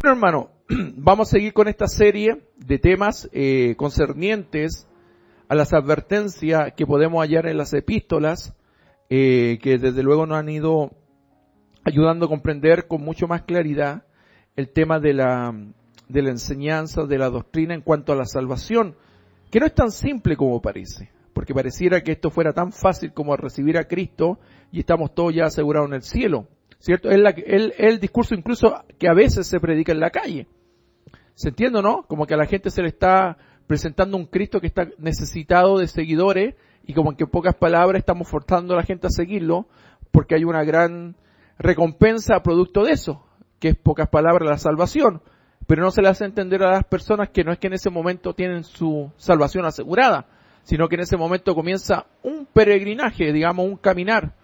Bueno, hermano, vamos a seguir con esta serie de temas concernientes a las advertencias que podemos hallar en las epístolas, que desde luego nos han ido ayudando a comprender con mucho más claridad el tema de la enseñanza, de la doctrina en cuanto a la salvación, que no es tan simple como parece, porque pareciera que esto fuera tan fácil como recibir a Cristo y estamos todos ya asegurados en el cielo, ¿cierto? Es el discurso incluso que a veces se predica en la calle. ¿Se entiende, no? Como que a la gente se le está presentando un Cristo que está necesitado de seguidores y como que en pocas palabras estamos forzando a la gente a seguirlo porque hay una gran recompensa producto de eso, que es pocas palabras la salvación, pero no se le hace entender a las personas que no es que en ese momento tienen su salvación asegurada, sino que en ese momento comienza un peregrinaje, digamos un caminar,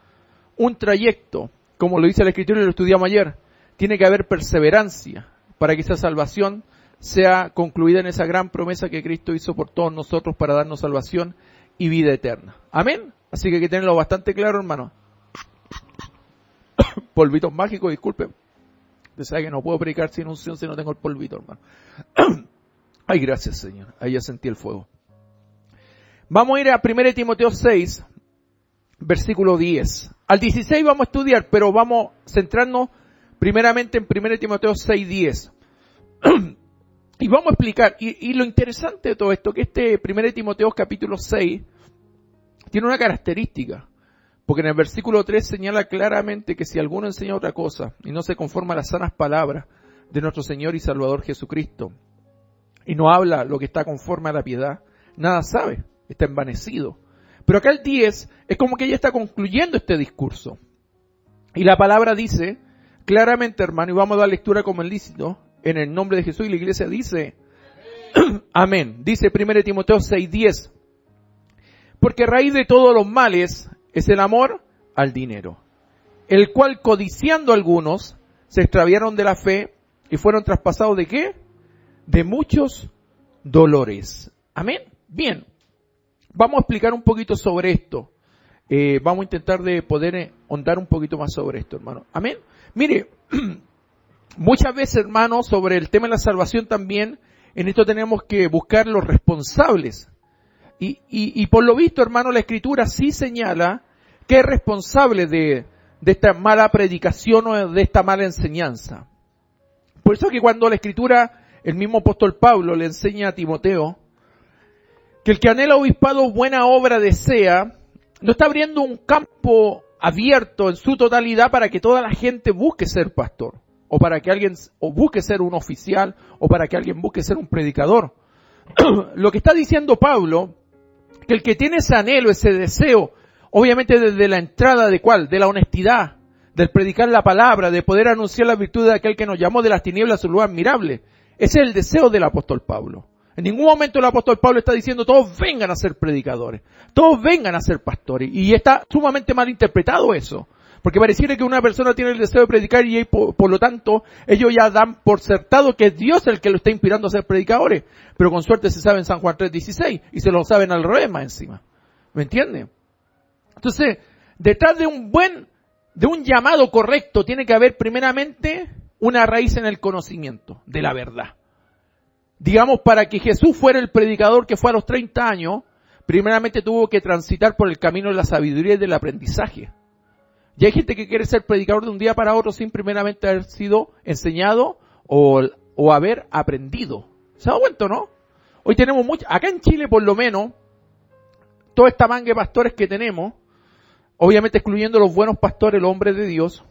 un trayecto, como lo dice la Escritura y lo estudiamos ayer. Tiene que haber perseverancia para que esa salvación sea concluida en esa gran promesa que Cristo hizo por todos nosotros para darnos salvación y vida eterna. Amén. Así que hay que tenerlo bastante claro, hermano. Polvitos mágicos, disculpen. Usted sabe que no puedo predicar sin unción si no tengo el polvito, hermano. Ay, gracias, Señor. Ahí ya sentí el fuego. Vamos a ir a 1 Timoteo 6, versículo 10. Al 16 vamos a estudiar, pero vamos a centrarnos primeramente en 1 Timoteo 6, 10. Y vamos a explicar, y lo interesante de todo esto, que este 1 Timoteo capítulo 6 tiene una característica, porque en el versículo 3 señala claramente que si alguno enseña otra cosa y no se conforma a las sanas palabras de nuestro Señor y Salvador Jesucristo, y no habla lo que está conforme a la piedad, nada sabe, está envanecido. Pero acá el 10 es como que ella está concluyendo este discurso. Y la palabra dice claramente, hermano, y vamos a dar lectura como es lícito, en el nombre de Jesús, y la iglesia dice, amén. Dice 1 Timoteo 6:10, porque raíz de todos los males es el amor al dinero, el cual codiciando algunos se extraviaron de la fe y fueron traspasados ¿de qué? De muchos dolores. Amén. Bien, vamos a explicar un poquito sobre esto. Vamos a intentar de poder ahondar un poquito más sobre esto, hermano. Amén. Mire, muchas veces, hermano, sobre el tema de la salvación también, en esto tenemos que buscar los responsables. Y por lo visto, hermano, la Escritura sí señala que es responsable de esta mala predicación o de esta mala enseñanza. Por eso que cuando la Escritura, el mismo apóstol Pablo le enseña a Timoteo, que el que anhela obispado buena obra desea, no está abriendo un campo abierto en su totalidad para que toda la gente busque ser pastor, o para que alguien busque ser un oficial, o para que alguien busque ser un predicador. Lo que está diciendo Pablo, que el que tiene ese anhelo, ese deseo, obviamente desde la entrada de ¿cuál? De la honestidad, del predicar la palabra, de poder anunciar la virtud de aquel que nos llamó de las tinieblas a su luz admirable. Ese es el deseo del apóstol Pablo. En ningún momento el apóstol Pablo está diciendo todos vengan a ser predicadores, todos vengan a ser pastores. Y está sumamente mal interpretado eso. Porque pareciera que una persona tiene el deseo de predicar y por lo tanto ellos ya dan por certado que es Dios el que lo está inspirando a ser predicadores. Pero con suerte se sabe en San Juan 3:16 y se lo saben al revés más encima. ¿Me entiende? Entonces, detrás de un llamado correcto tiene que haber primeramente una raíz en el conocimiento de la verdad. Digamos, para que Jesús fuera el predicador que fue a los 30 años, primeramente tuvo que transitar por el camino de la sabiduría y del aprendizaje. Y hay gente que quiere ser predicador de un día para otro sin primeramente haber sido enseñado o haber aprendido. ¿Se da cuenta, no? Hoy tenemos acá en Chile por lo menos, toda esta manga de pastores que tenemos, obviamente excluyendo los buenos pastores, los hombres de Dios,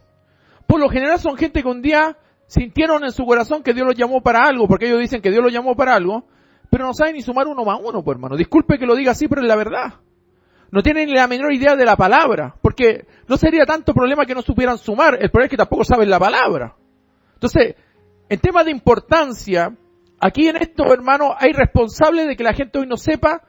por lo general son gente que un día sintieron en su corazón que Dios los llamó para algo, porque ellos dicen que Dios los llamó para algo, pero no saben ni sumar 1 más 1, pues hermano. Disculpe que lo diga así, pero es la verdad. No tienen ni la menor idea de la palabra, porque no sería tanto problema que no supieran sumar, el problema es que tampoco saben la palabra. Entonces, en temas de importancia, aquí en esto, hermano, hay responsables de que la gente hoy no sepa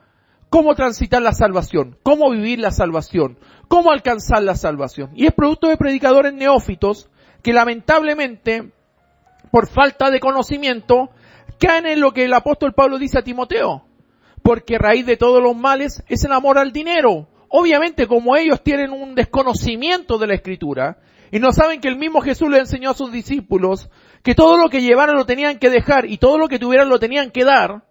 cómo transitar la salvación, cómo vivir la salvación, cómo alcanzar la salvación. Y es producto de predicadores neófitos que lamentablemente, por falta de conocimiento, caen en lo que el apóstol Pablo dice a Timoteo. Porque raíz de todos los males es el amor al dinero. Obviamente, como ellos tienen un desconocimiento de la Escritura, y no saben que el mismo Jesús le enseñó a sus discípulos que todo lo que llevaran lo tenían que dejar y todo lo que tuvieran lo tenían que dar.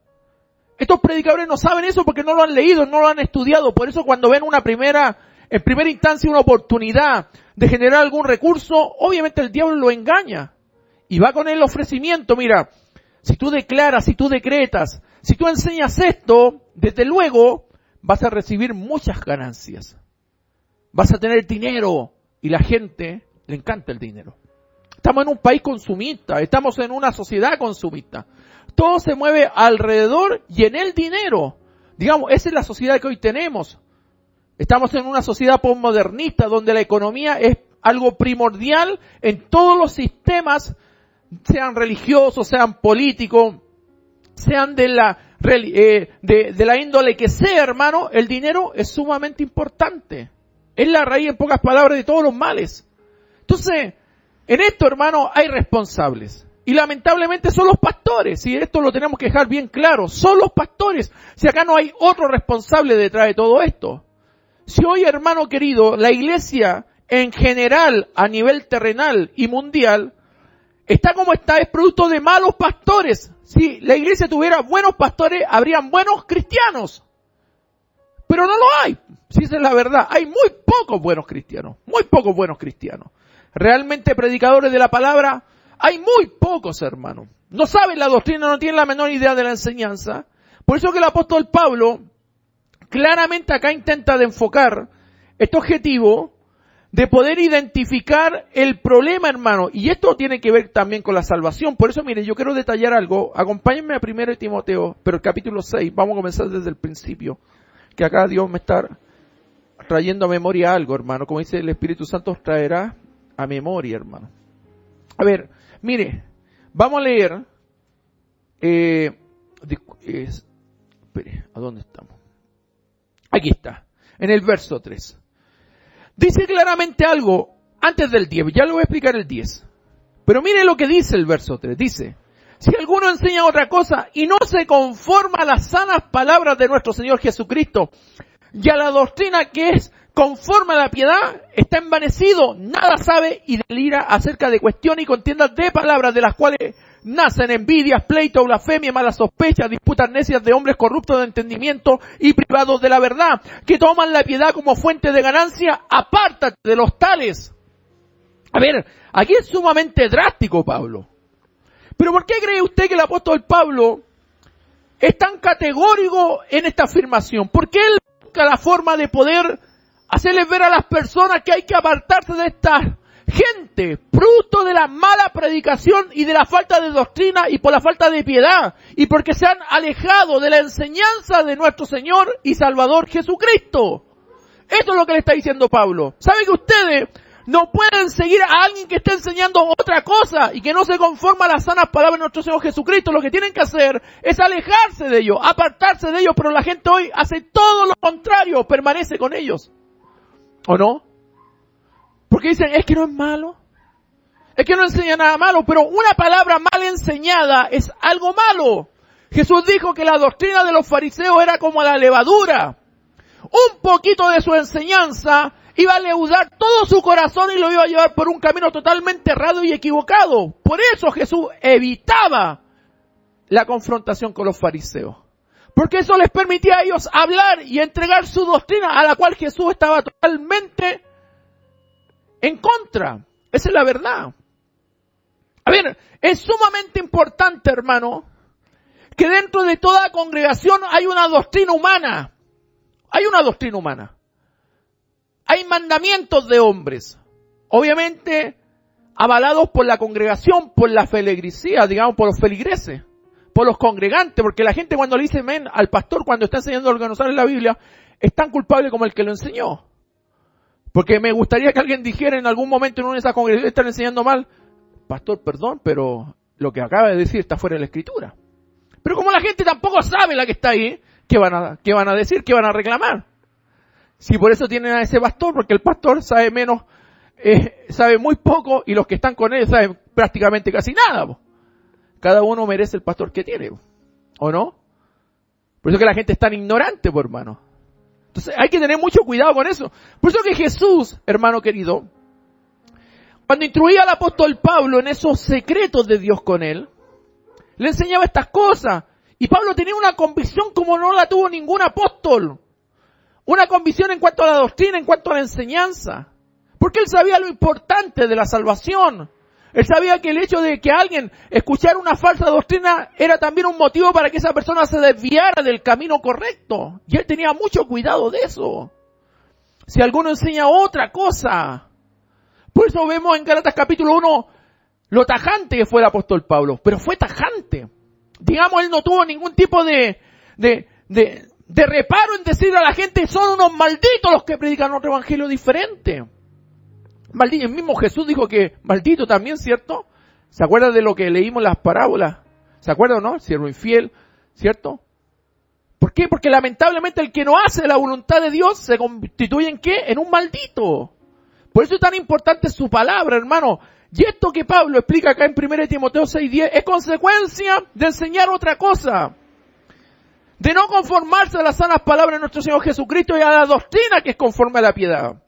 Estos predicadores no saben eso porque no lo han leído, no lo han estudiado. Por eso cuando ven en primera instancia una oportunidad de generar algún recurso, obviamente el diablo lo engaña. Y va con el ofrecimiento, mira, si tú declaras, si tú decretas, si tú enseñas esto, desde luego vas a recibir muchas ganancias. Vas a tener dinero y la gente le encanta el dinero. Estamos en un país consumista, estamos en una sociedad consumista. Todo se mueve alrededor y en el dinero. Digamos, esa es la sociedad que hoy tenemos. Estamos en una sociedad postmodernista donde la economía es algo primordial en todos los sistemas, sean religiosos, sean políticos, sean de la índole que sea, hermano. El dinero es sumamente importante. Es la raíz, en pocas palabras, de todos los males. Entonces, en esto, hermano, hay responsables. Y lamentablemente son los pastores, y esto lo tenemos que dejar bien claro, son los pastores. Si acá no hay otro responsable detrás de todo esto. Si hoy, hermano querido, la iglesia en general, a nivel terrenal y mundial, está como está, es producto de malos pastores. Si la iglesia tuviera buenos pastores, habrían buenos cristianos. Pero no lo hay, si esa es la verdad. Hay muy pocos buenos cristianos, muy pocos buenos cristianos. Realmente predicadores de la palabra, hay muy pocos, hermanos. No saben la doctrina, no tienen la menor idea de la enseñanza. Por eso que el apóstol Pablo claramente acá intenta de enfocar este objetivo de poder identificar el problema, hermano. Y esto tiene que ver también con la salvación. Por eso, miren, yo quiero detallar algo. Acompáñenme a 1 Timoteo, pero el capítulo 6. Vamos a comenzar desde el principio. Que acá Dios me está trayendo a memoria algo, hermano. Como dice el Espíritu Santo, os traerá a memoria, hermano. A ver, mire, vamos a leer. Espere, ¿a dónde estamos? Aquí está, en el verso 3. Dice claramente algo antes del 10, ya le voy a explicar el 10. Pero mire lo que dice el verso 3, dice: si alguno enseña otra cosa y no se conforma a las sanas palabras de nuestro Señor Jesucristo y a la doctrina que es conforme a la piedad, está envanecido, nada sabe y delira acerca de cuestiones y contiendas de palabras de las cuales nacen envidias, pleitos, blasfemias, malas sospechas, disputas necias de hombres corruptos de entendimiento y privados de la verdad, que toman la piedad como fuente de ganancia. Apártate de los tales. A ver, aquí es sumamente drástico Pablo. Pero ¿por qué cree usted que el apóstol Pablo es tan categórico en esta afirmación? ¿Por qué él busca la forma de poder hacerles ver a las personas que hay que apartarse de esta gente, producto de la mala predicación y de la falta de doctrina y por la falta de piedad y porque se han alejado de la enseñanza de nuestro Señor y Salvador Jesucristo? Esto es lo que le está diciendo Pablo. ¿Sabe que ustedes no pueden seguir a alguien que esté enseñando otra cosa y que no se conforma a las sanas palabras de nuestro Señor Jesucristo? Lo que tienen que hacer es alejarse de ellos, apartarse de ellos, pero la gente hoy hace todo lo contrario, permanece con ellos. ¿O no? Porque dicen, es que no es malo, es que no enseña nada malo, pero una palabra mal enseñada es algo malo. Jesús dijo que la doctrina de los fariseos era como la levadura. Un poquito de su enseñanza iba a leudar todo su corazón y lo iba a llevar por un camino totalmente errado y equivocado. Por eso Jesús evitaba la confrontación con los fariseos. Porque eso les permitía a ellos hablar y entregar su doctrina a la cual Jesús estaba totalmente en contra. Esa es la verdad. A ver, es sumamente importante, hermano, que dentro de toda congregación hay una doctrina humana. Hay una doctrina humana. Hay mandamientos de hombres. Obviamente, avalados por la congregación, por la feligresía, digamos, por los feligreses, por los congregantes, porque la gente cuando le dice amén al pastor cuando está enseñando lo que no sale en la Biblia, es tan culpable como el que lo enseñó. Porque me gustaría que alguien dijera en algún momento en una de esas congregaciones están enseñando mal, pastor, perdón, pero lo que acaba de decir está fuera de la Escritura. Pero como la gente tampoco sabe la que está ahí, ¿qué van a decir? ¿Qué van a reclamar? Si por eso tienen a ese pastor, porque el pastor sabe menos, sabe muy poco y los que están con él saben prácticamente casi nada. Cada uno merece el pastor que tiene, ¿o no? Por eso que la gente es tan ignorante, hermano. Entonces hay que tener mucho cuidado con eso. Por eso que Jesús, hermano querido, cuando instruía al apóstol Pablo en esos secretos de Dios con él, le enseñaba estas cosas. Y Pablo tenía una convicción como no la tuvo ningún apóstol. Una convicción en cuanto a la doctrina, en cuanto a la enseñanza. Porque él sabía lo importante de la salvación. Él sabía que el hecho de que alguien escuchara una falsa doctrina era también un motivo para que esa persona se desviara del camino correcto. Y él tenía mucho cuidado de eso. Si alguno enseña otra cosa. Por eso vemos en Gálatas capítulo 1 lo tajante que fue el apóstol Pablo. Pero fue tajante. Digamos, él no tuvo ningún tipo de reparo en decirle a la gente, son unos malditos los que predican otro evangelio diferente. Maldito, el mismo Jesús dijo que maldito también, ¿cierto? ¿Se acuerda de lo que leímos en las parábolas? ¿Se acuerda o no? El siervo infiel, ¿cierto? ¿Por qué? Porque lamentablemente el que no hace la voluntad de Dios se constituye ¿en qué? En un maldito. Por eso es tan importante su palabra, hermano. Y esto que Pablo explica acá en 1 Timoteo 6:10 es consecuencia de enseñar otra cosa. De no conformarse a las sanas palabras de nuestro Señor Jesucristo y a la doctrina que es conforme a la piedad.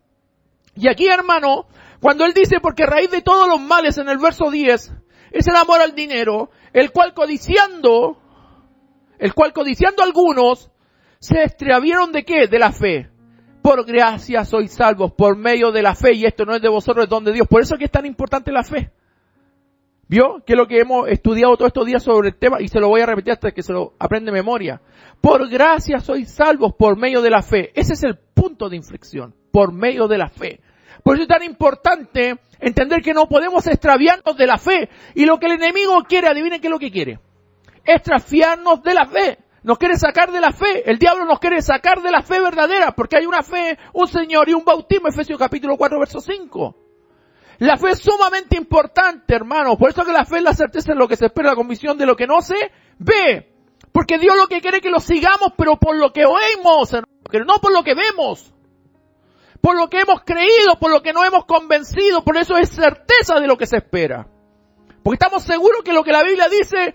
Y aquí, hermano, cuando él dice, porque raíz de todos los males en el verso 10, es el amor al dinero, el cual codiciando algunos, se extraviaron ¿de qué? De la fe. Por gracia sois salvos, por medio de la fe, y esto no es de vosotros, es don de Dios. Por eso es que es tan importante la fe. ¿Vio? Que es lo que hemos estudiado todos estos días sobre el tema, y se lo voy a repetir hasta que se lo aprende de memoria. Por gracia sois salvos por medio de la fe. Ese es el punto de inflexión. Por medio de la fe. Por eso es tan importante entender que no podemos extraviarnos de la fe. Y lo que el enemigo quiere, adivinen qué es lo que quiere. Extraviarnos de la fe. Nos quiere sacar de la fe. El diablo nos quiere sacar de la fe verdadera. Porque hay una fe, un Señor y un bautismo. Efesios capítulo 4, verso 5. La fe es sumamente importante, hermano. Por eso que la fe es la certeza de lo que se espera, la convicción de lo que no se ve. Porque Dios lo que quiere es que lo sigamos, pero por lo que oímos, hermano, no por lo que vemos. Por lo que hemos creído, por lo que nos hemos convencido. Por eso es certeza de lo que se espera. Porque estamos seguros que lo que la Biblia dice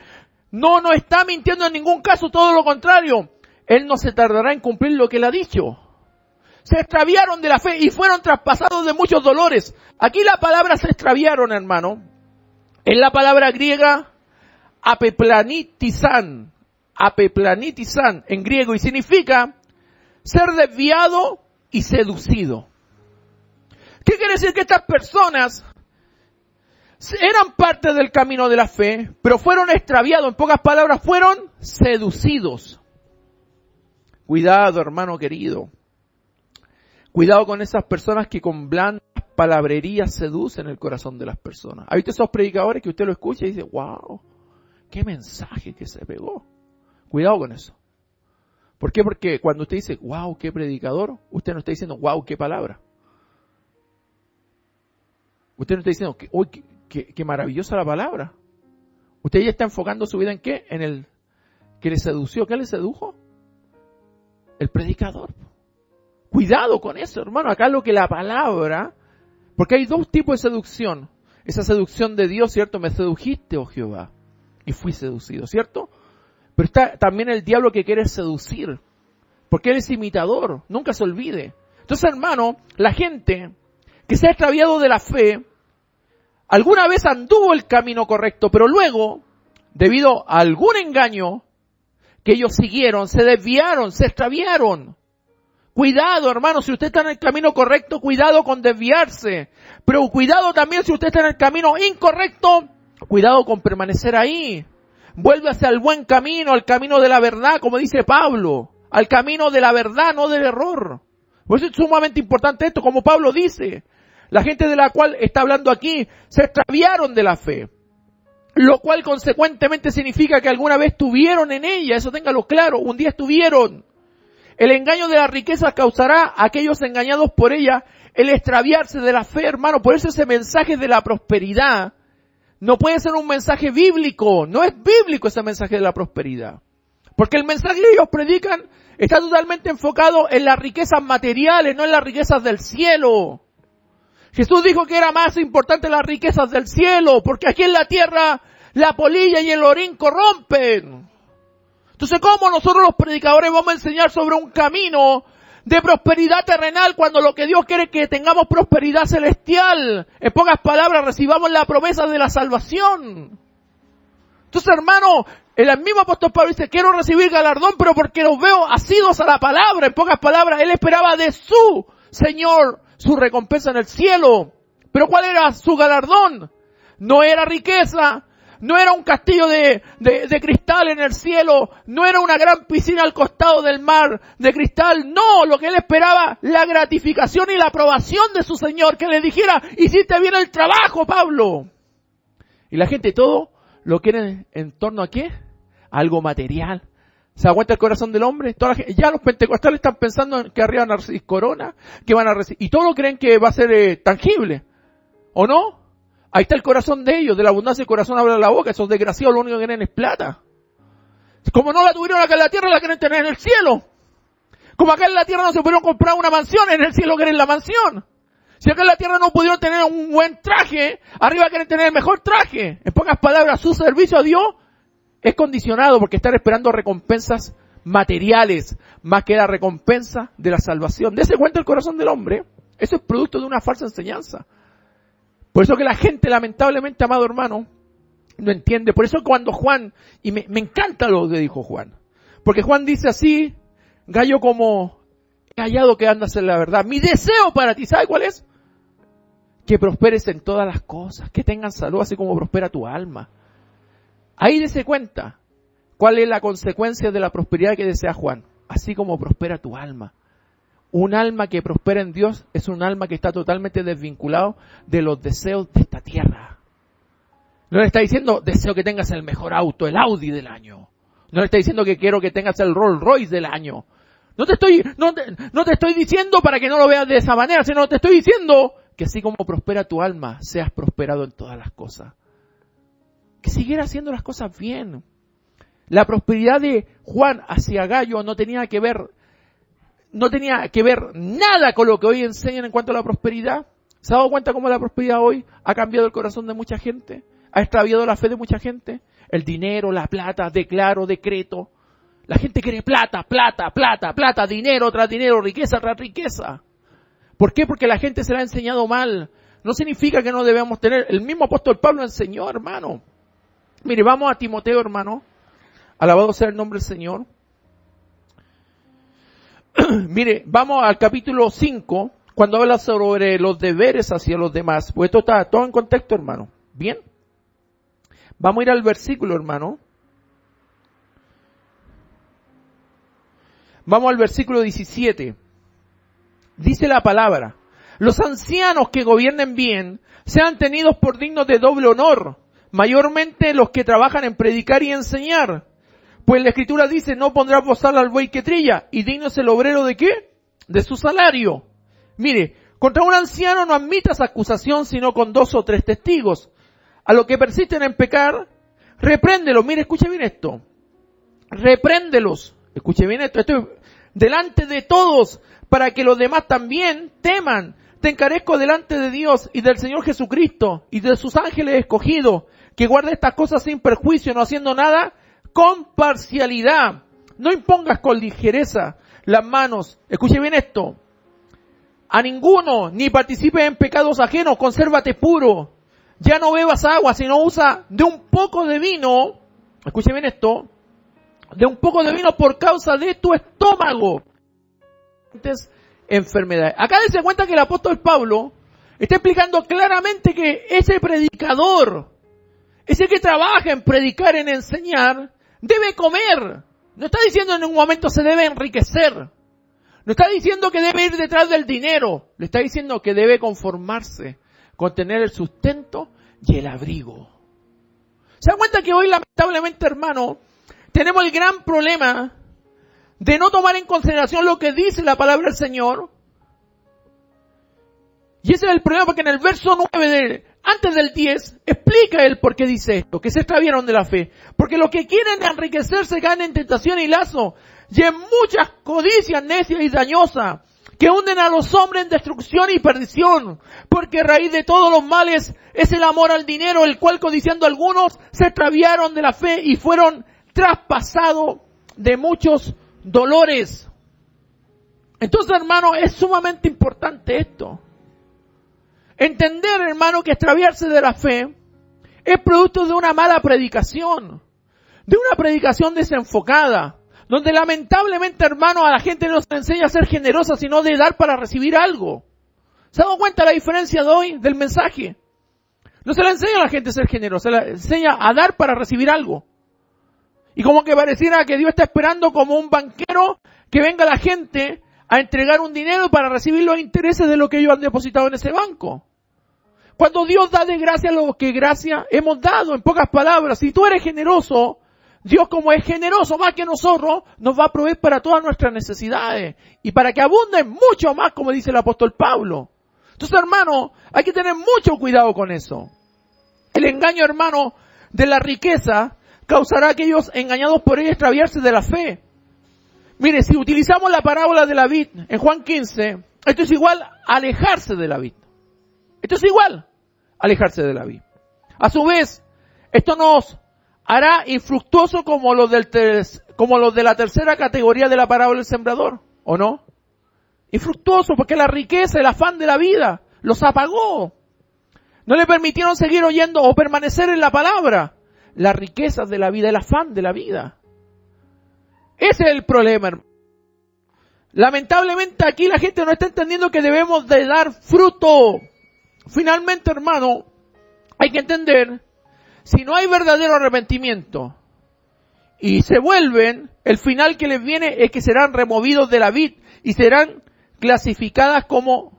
no nos está mintiendo en ningún caso, todo lo contrario. Él no se tardará en cumplir lo que él ha dicho. Se extraviaron de la fe y fueron traspasados de muchos dolores. Aquí la palabra se extraviaron, hermano. Es la palabra griega apeplanitizan. Apeplanitizan en griego y significa ser desviado y seducido. ¿Qué quiere decir? Que estas personas eran parte del camino de la fe, pero fueron extraviados. En pocas palabras, fueron seducidos. Cuidado, hermano querido. Cuidado con esas personas que con blandas palabrerías seducen el corazón de las personas. ¿Ha visto esos predicadores que usted lo escucha y dice, wow, qué mensaje que se pegó? Cuidado con eso. ¿Por qué? Porque cuando usted dice, wow, qué predicador, usted no está diciendo, wow, qué palabra. Usted no está diciendo, uy, qué maravillosa la palabra. Usted ya está enfocando su vida en qué? En el que le sedució. ¿Qué le sedujo? El predicador. Cuidado con eso, hermano. Acá lo que la palabra, porque hay dos tipos de seducción. Esa seducción de Dios, ¿cierto? Me sedujiste, oh Jehová, y fui seducido, ¿cierto? Pero está también el diablo que quiere seducir, porque él es imitador, nunca se olvide. Entonces, hermano, la gente que se ha extraviado de la fe, alguna vez anduvo el camino correcto, pero luego, debido a algún engaño que ellos siguieron, se desviaron, se extraviaron. Cuidado, hermano, si usted está en el camino correcto, cuidado con desviarse. Pero cuidado también si usted está en el camino incorrecto, cuidado con permanecer ahí. Vuelve hacia el buen camino, al camino de la verdad, como dice Pablo. Al camino de la verdad, no del error. Por eso es sumamente importante esto, como Pablo dice. La gente de la cual está hablando aquí se extraviaron de la fe. Lo cual consecuentemente significa que alguna vez estuvieron en ella, eso téngalo claro, un día estuvieron. El engaño de la riqueza causará a aquellos engañados por ella el extraviarse de la fe, hermano. Por eso ese mensaje de la prosperidad no puede ser un mensaje bíblico. No es bíblico ese mensaje de la prosperidad. Porque el mensaje que ellos predican está totalmente enfocado en las riquezas materiales, no en las riquezas del cielo. Jesús dijo que era más importante las riquezas del cielo, porque aquí en la tierra la polilla y el orín corrompen. Entonces, ¿cómo nosotros los predicadores vamos a enseñar sobre un camino de prosperidad terrenal cuando lo que Dios quiere es que tengamos prosperidad celestial. En pocas palabras, recibamos la promesa de la salvación. Entonces, hermano, el mismo apóstol Pablo dice, quiero recibir galardón, pero porque los veo asidos a la palabra. En pocas palabras, él esperaba de su Señor su recompensa en el cielo. Pero ¿cuál era su galardón? No era riqueza, no era un castillo de cristal en el cielo, no era una gran piscina al costado del mar de cristal. No, lo que él esperaba, la gratificación y la aprobación de su Señor, que le dijera, hiciste bien el trabajo, Pablo. Y la gente todo lo quiere en torno a ¿qué? Algo material. ¿Se da cuenta el corazón del hombre? Ya los pentecostales están pensando en que arriba van a recibir corona, que van a recibir, y todos creen que va a ser tangible. ¿O no? Ahí está el corazón de ellos, de la abundancia del corazón habla la boca. Esos desgraciados lo único que quieren es plata. Como no la tuvieron acá en la tierra, la quieren tener en el cielo. Como acá en la tierra no se pudieron comprar una mansión, en el cielo quieren la mansión. Si acá en la tierra no pudieron tener un buen traje, arriba quieren tener el mejor traje. En pocas palabras, su servicio a Dios es condicionado porque están esperando recompensas materiales, más que la recompensa de la salvación. Dese cuenta el corazón del hombre. Eso es producto de una falsa enseñanza. Por eso que la gente, lamentablemente, amado hermano, no entiende. Por eso cuando Juan, y me encanta lo que dijo Juan, porque Juan dice así, gallo como callado que andas en la verdad. Mi deseo para ti, ¿sabe cuál es? Que prosperes en todas las cosas, que tengan salud así como prospera tu alma. Ahí dése cuenta cuál es la consecuencia de la prosperidad que desea Juan, así como prospera tu alma. Un alma que prospera en Dios es un alma que está totalmente desvinculado de los deseos de esta tierra. No le está diciendo, deseo que tengas el mejor auto, el Audi del año. No le está diciendo que quiero que tengas el Rolls Royce del año. No te estoy diciendo para que no lo veas de esa manera, sino te estoy diciendo que así como prospera tu alma, seas prosperado en todas las cosas. Que siguiera haciendo las cosas bien. La prosperidad de Juan hacia Gallo no tenía que ver nada con lo que hoy enseñan en cuanto a la prosperidad. ¿Se ha dado cuenta cómo la prosperidad hoy ha cambiado el corazón de mucha gente? ¿Ha extraviado la fe de mucha gente? El dinero, la plata, declaro, decreto. La gente quiere plata, plata, plata, plata, dinero tras dinero, riqueza tras riqueza. ¿Por qué? Porque la gente se la ha enseñado mal. No significa que no debemos tener. El mismo apóstol Pablo enseñó, hermano. Mire, vamos a Timoteo, hermano. Alabado sea el nombre del Señor. Mire, vamos al capítulo 5, cuando habla sobre los deberes hacia los demás. Pues esto está todo en contexto, hermano. ¿Bien? Vamos a ir al versículo, hermano. Vamos al versículo 17. Dice la palabra: los ancianos que gobiernen bien sean tenidos por dignos de doble honor, mayormente los que trabajan en predicar y enseñar. Pues la Escritura dice, no pondrás bozal al buey que trilla, y digno es el obrero ¿de qué? De su salario. Mire, contra un anciano no admitas acusación sino con 2 o 3 testigos. A los que persisten en pecar, repréndelos. Mire, escuche bien esto. Repréndelos. Escuche bien esto. Esto es delante de todos, para que los demás también teman. Te encarezco delante de Dios y del Señor Jesucristo y de sus ángeles escogidos, que guarde estas cosas sin perjuicio, no haciendo nada con parcialidad. No impongas con ligereza las manos. Escuche bien esto. A ninguno, ni participes en pecados ajenos, consérvate puro. Ya no bebas agua, sino usa de un poco de vino. Escuche bien esto. De un poco de vino por causa de tu estómago. Enfermedades. Acá se cuenta que el apóstol Pablo está explicando claramente que ese predicador, ese que trabaja en predicar, en enseñar, debe comer. No está diciendo en un momento se debe enriquecer. No está diciendo que debe ir detrás del dinero. Le está diciendo que debe conformarse con tener el sustento y el abrigo. ¿Se dan cuenta que hoy, lamentablemente, hermano, tenemos el gran problema de no tomar en consideración lo que dice la palabra del Señor? Y ese es el problema, porque en el verso 9 antes del 10, explica él por qué dice esto, que se extraviaron de la fe. Porque los que quieren enriquecerse caen en tentación y lazo, y en muchas codicias necias y dañosas, que hunden a los hombres en destrucción y perdición. Porque raíz de todos los males es el amor al dinero, el cual codiciando algunos se extraviaron de la fe y fueron traspasados de muchos dolores. Entonces, hermano, es sumamente importante esto. Entender, hermano, que extraviarse de la fe es producto de una mala predicación, de una predicación desenfocada, donde lamentablemente, hermano, a la gente no se le enseña a ser generosa, sino de dar para recibir algo. ¿Se han dado cuenta la diferencia de hoy del mensaje? No se le enseña a la gente a ser generosa, se le enseña a dar para recibir algo. Y como que pareciera que Dios está esperando como un banquero que venga la gente a entregar un dinero para recibir los intereses de lo que ellos han depositado en ese banco. Cuando Dios da de gracia lo que gracia hemos dado, en pocas palabras, si tú eres generoso, Dios como es generoso más que nosotros, nos va a proveer para todas nuestras necesidades y para que abunden mucho más, como dice el apóstol Pablo. Entonces, hermano, hay que tener mucho cuidado con eso. El engaño, hermano, de la riqueza causará a aquellos engañados por ella extraviarse de la fe. Mire, si utilizamos la parábola de la vid en Juan 15, esto es igual a alejarse de la vid. Esto es igual a alejarse de la vid. A su vez, esto nos hará infructuoso como los de la tercera categoría de la parábola del sembrador, ¿o no? Infructuoso porque la riqueza, el afán de la vida, los apagó. No le permitieron seguir oyendo o permanecer en la palabra. Las riquezas de la vida, el afán de la vida. Ese es el problema, hermano. Lamentablemente aquí la gente no está entendiendo que debemos de dar fruto. Finalmente, hermano, hay que entender, si no hay verdadero arrepentimiento y se vuelven, el final que les viene es que serán removidos de la vid y serán clasificadas como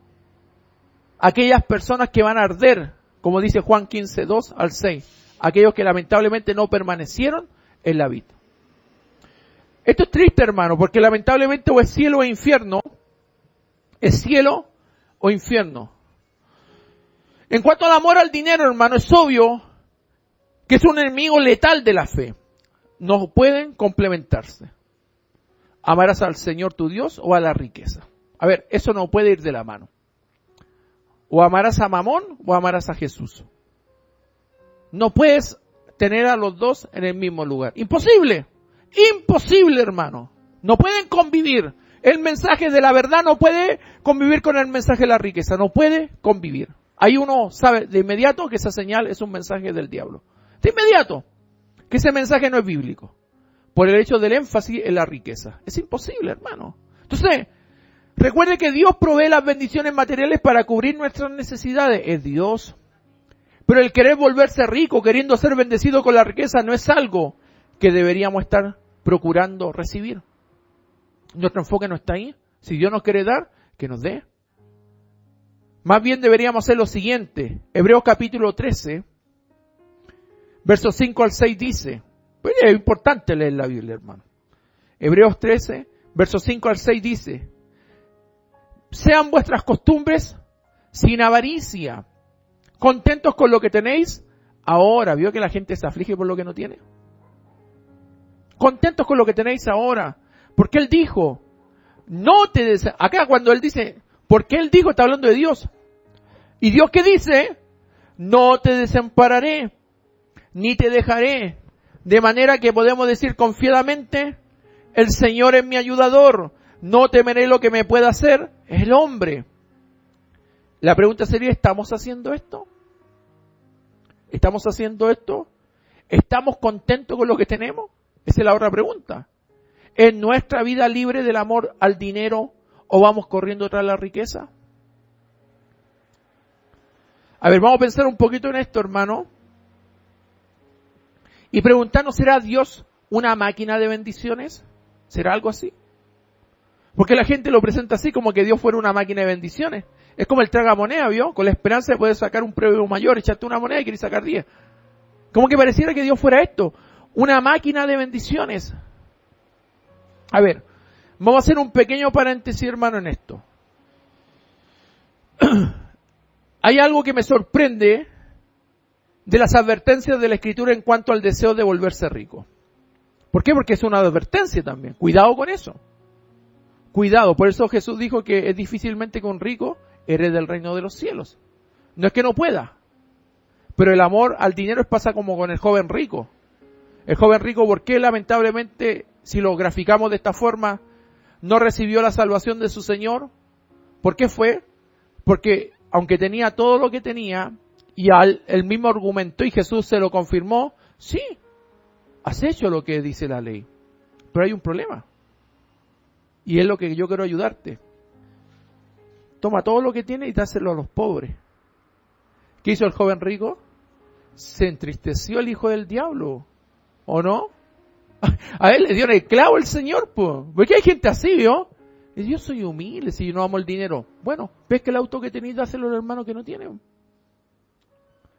aquellas personas que van a arder, como dice Juan 15, 2 al 6, aquellos que lamentablemente no permanecieron en la vid. Esto es triste, hermano, porque lamentablemente o es cielo o infierno, es cielo o infierno. En cuanto al amor al dinero, hermano, es obvio que es un enemigo letal de la fe. No pueden complementarse. Amarás al Señor tu Dios o a la riqueza. A ver, eso no puede ir de la mano. O amarás a Mamón o amarás a Jesús. No puedes tener a los dos en el mismo lugar. Imposible. Imposible, hermano. No pueden convivir. El mensaje de la verdad no puede convivir con el mensaje de la riqueza. No puede convivir. Ahí uno sabe de inmediato que esa señal es un mensaje del diablo. De inmediato. Que ese mensaje no es bíblico. Por el hecho del énfasis en la riqueza. Es imposible, hermano. Entonces, recuerde que Dios provee las bendiciones materiales para cubrir nuestras necesidades. Es Dios. Pero el querer volverse rico, queriendo ser bendecido con la riqueza, no es algo que deberíamos estar procurando recibir. Nuestro enfoque no está ahí. Si Dios nos quiere dar, que nos dé. Más bien deberíamos hacer lo siguiente. Hebreos capítulo 13, versos 5 al 6 dice, pues es importante leer la Biblia, hermano. Hebreos 13, versos 5 al 6 dice, sean vuestras costumbres sin avaricia, contentos con lo que tenéis ahora. ¿Vio que la gente se aflige por lo que no tiene? Contentos con lo que tenéis ahora. Porque Él dijo, acá cuando Él dice, porque Él dijo, está hablando de Dios. ¿Y Dios qué dice? No te desampararé, ni te dejaré. De manera que podemos decir confiadamente, el Señor es mi ayudador, no temeré lo que me pueda hacer el hombre. La pregunta sería, ¿estamos haciendo esto? ¿Estamos haciendo esto? ¿Estamos contentos con lo que tenemos? Esa es la otra pregunta. ¿Es nuestra vida libre del amor al dinero o vamos corriendo tras la riqueza? A ver, vamos a pensar un poquito en esto, hermano. Y preguntarnos, ¿será Dios una máquina de bendiciones? ¿Será algo así? Porque la gente lo presenta así, como que Dios fuera una máquina de bendiciones. Es como el tragamoneda, ¿vio? Con la esperanza de poder sacar un premio mayor, echarte una moneda y querés sacar 10. Como que pareciera que Dios fuera esto, una máquina de bendiciones. A ver, vamos a hacer un pequeño paréntesis, hermano, en esto. Hay algo que me sorprende de las advertencias de la Escritura en cuanto al deseo de volverse rico. ¿Por qué? Porque es una advertencia también. Cuidado con eso. Cuidado. Por eso Jesús dijo que es difícilmente que un rico herede el reino de los cielos. No es que no pueda. Pero el amor al dinero pasa como con el joven rico. El joven rico, ¿por qué lamentablemente, si lo graficamos de esta forma, no recibió la salvación de su Señor? ¿Por qué fue? Porque aunque tenía todo lo que tenía, y el mismo argumentó y Jesús se lo confirmó, sí, has hecho lo que dice la ley, pero hay un problema. Y es lo que yo quiero ayudarte. Toma todo lo que tiene y dáselo a los pobres. ¿Qué hizo el joven rico? Se entristeció el hijo del diablo, ¿o no? A él le dio en el clavo el Señor, pues. Porque hay gente así, ¿vio? Y yo soy humilde, si yo no amo el dinero. Bueno, ves que el auto que tenés, dáselo al hermano que no tiene.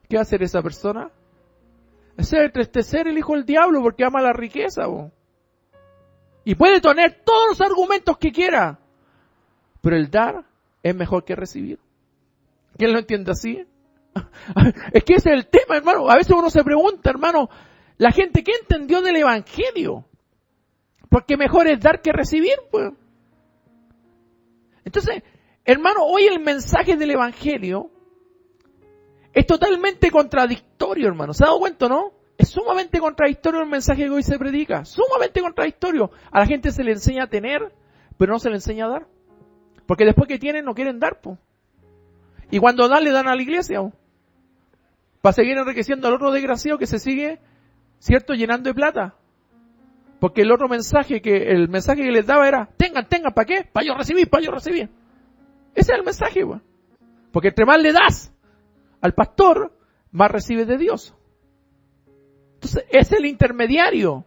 ¿Qué va a hacer esa persona? Es entristecer el hijo del diablo porque ama la riqueza, ¿no? Y puede tener todos los argumentos que quiera, pero el dar es mejor que recibir. ¿Quién lo entiende así? Es que ese es el tema, hermano. A veces uno se pregunta, hermano, la gente, ¿qué entendió del evangelio? Porque mejor es dar que recibir, pues. Entonces, hermano, hoy el mensaje del evangelio es totalmente contradictorio, hermano. ¿Se ha dado cuenta, no? Es sumamente contradictorio el mensaje que hoy se predica. Sumamente contradictorio. A la gente se le enseña a tener, pero no se le enseña a dar. Porque después que tienen, no quieren dar, pues. Y cuando dan, le dan a la iglesia, ¿no? Para seguir enriqueciendo al otro desgraciado que se sigue, ¿cierto?, llenando de plata. Porque el mensaje que les daba era, tengan, ¿para qué? Para yo recibir. Ese es el mensaje, pues. Porque entre más le das al pastor, más recibes de Dios. Entonces, es el intermediario.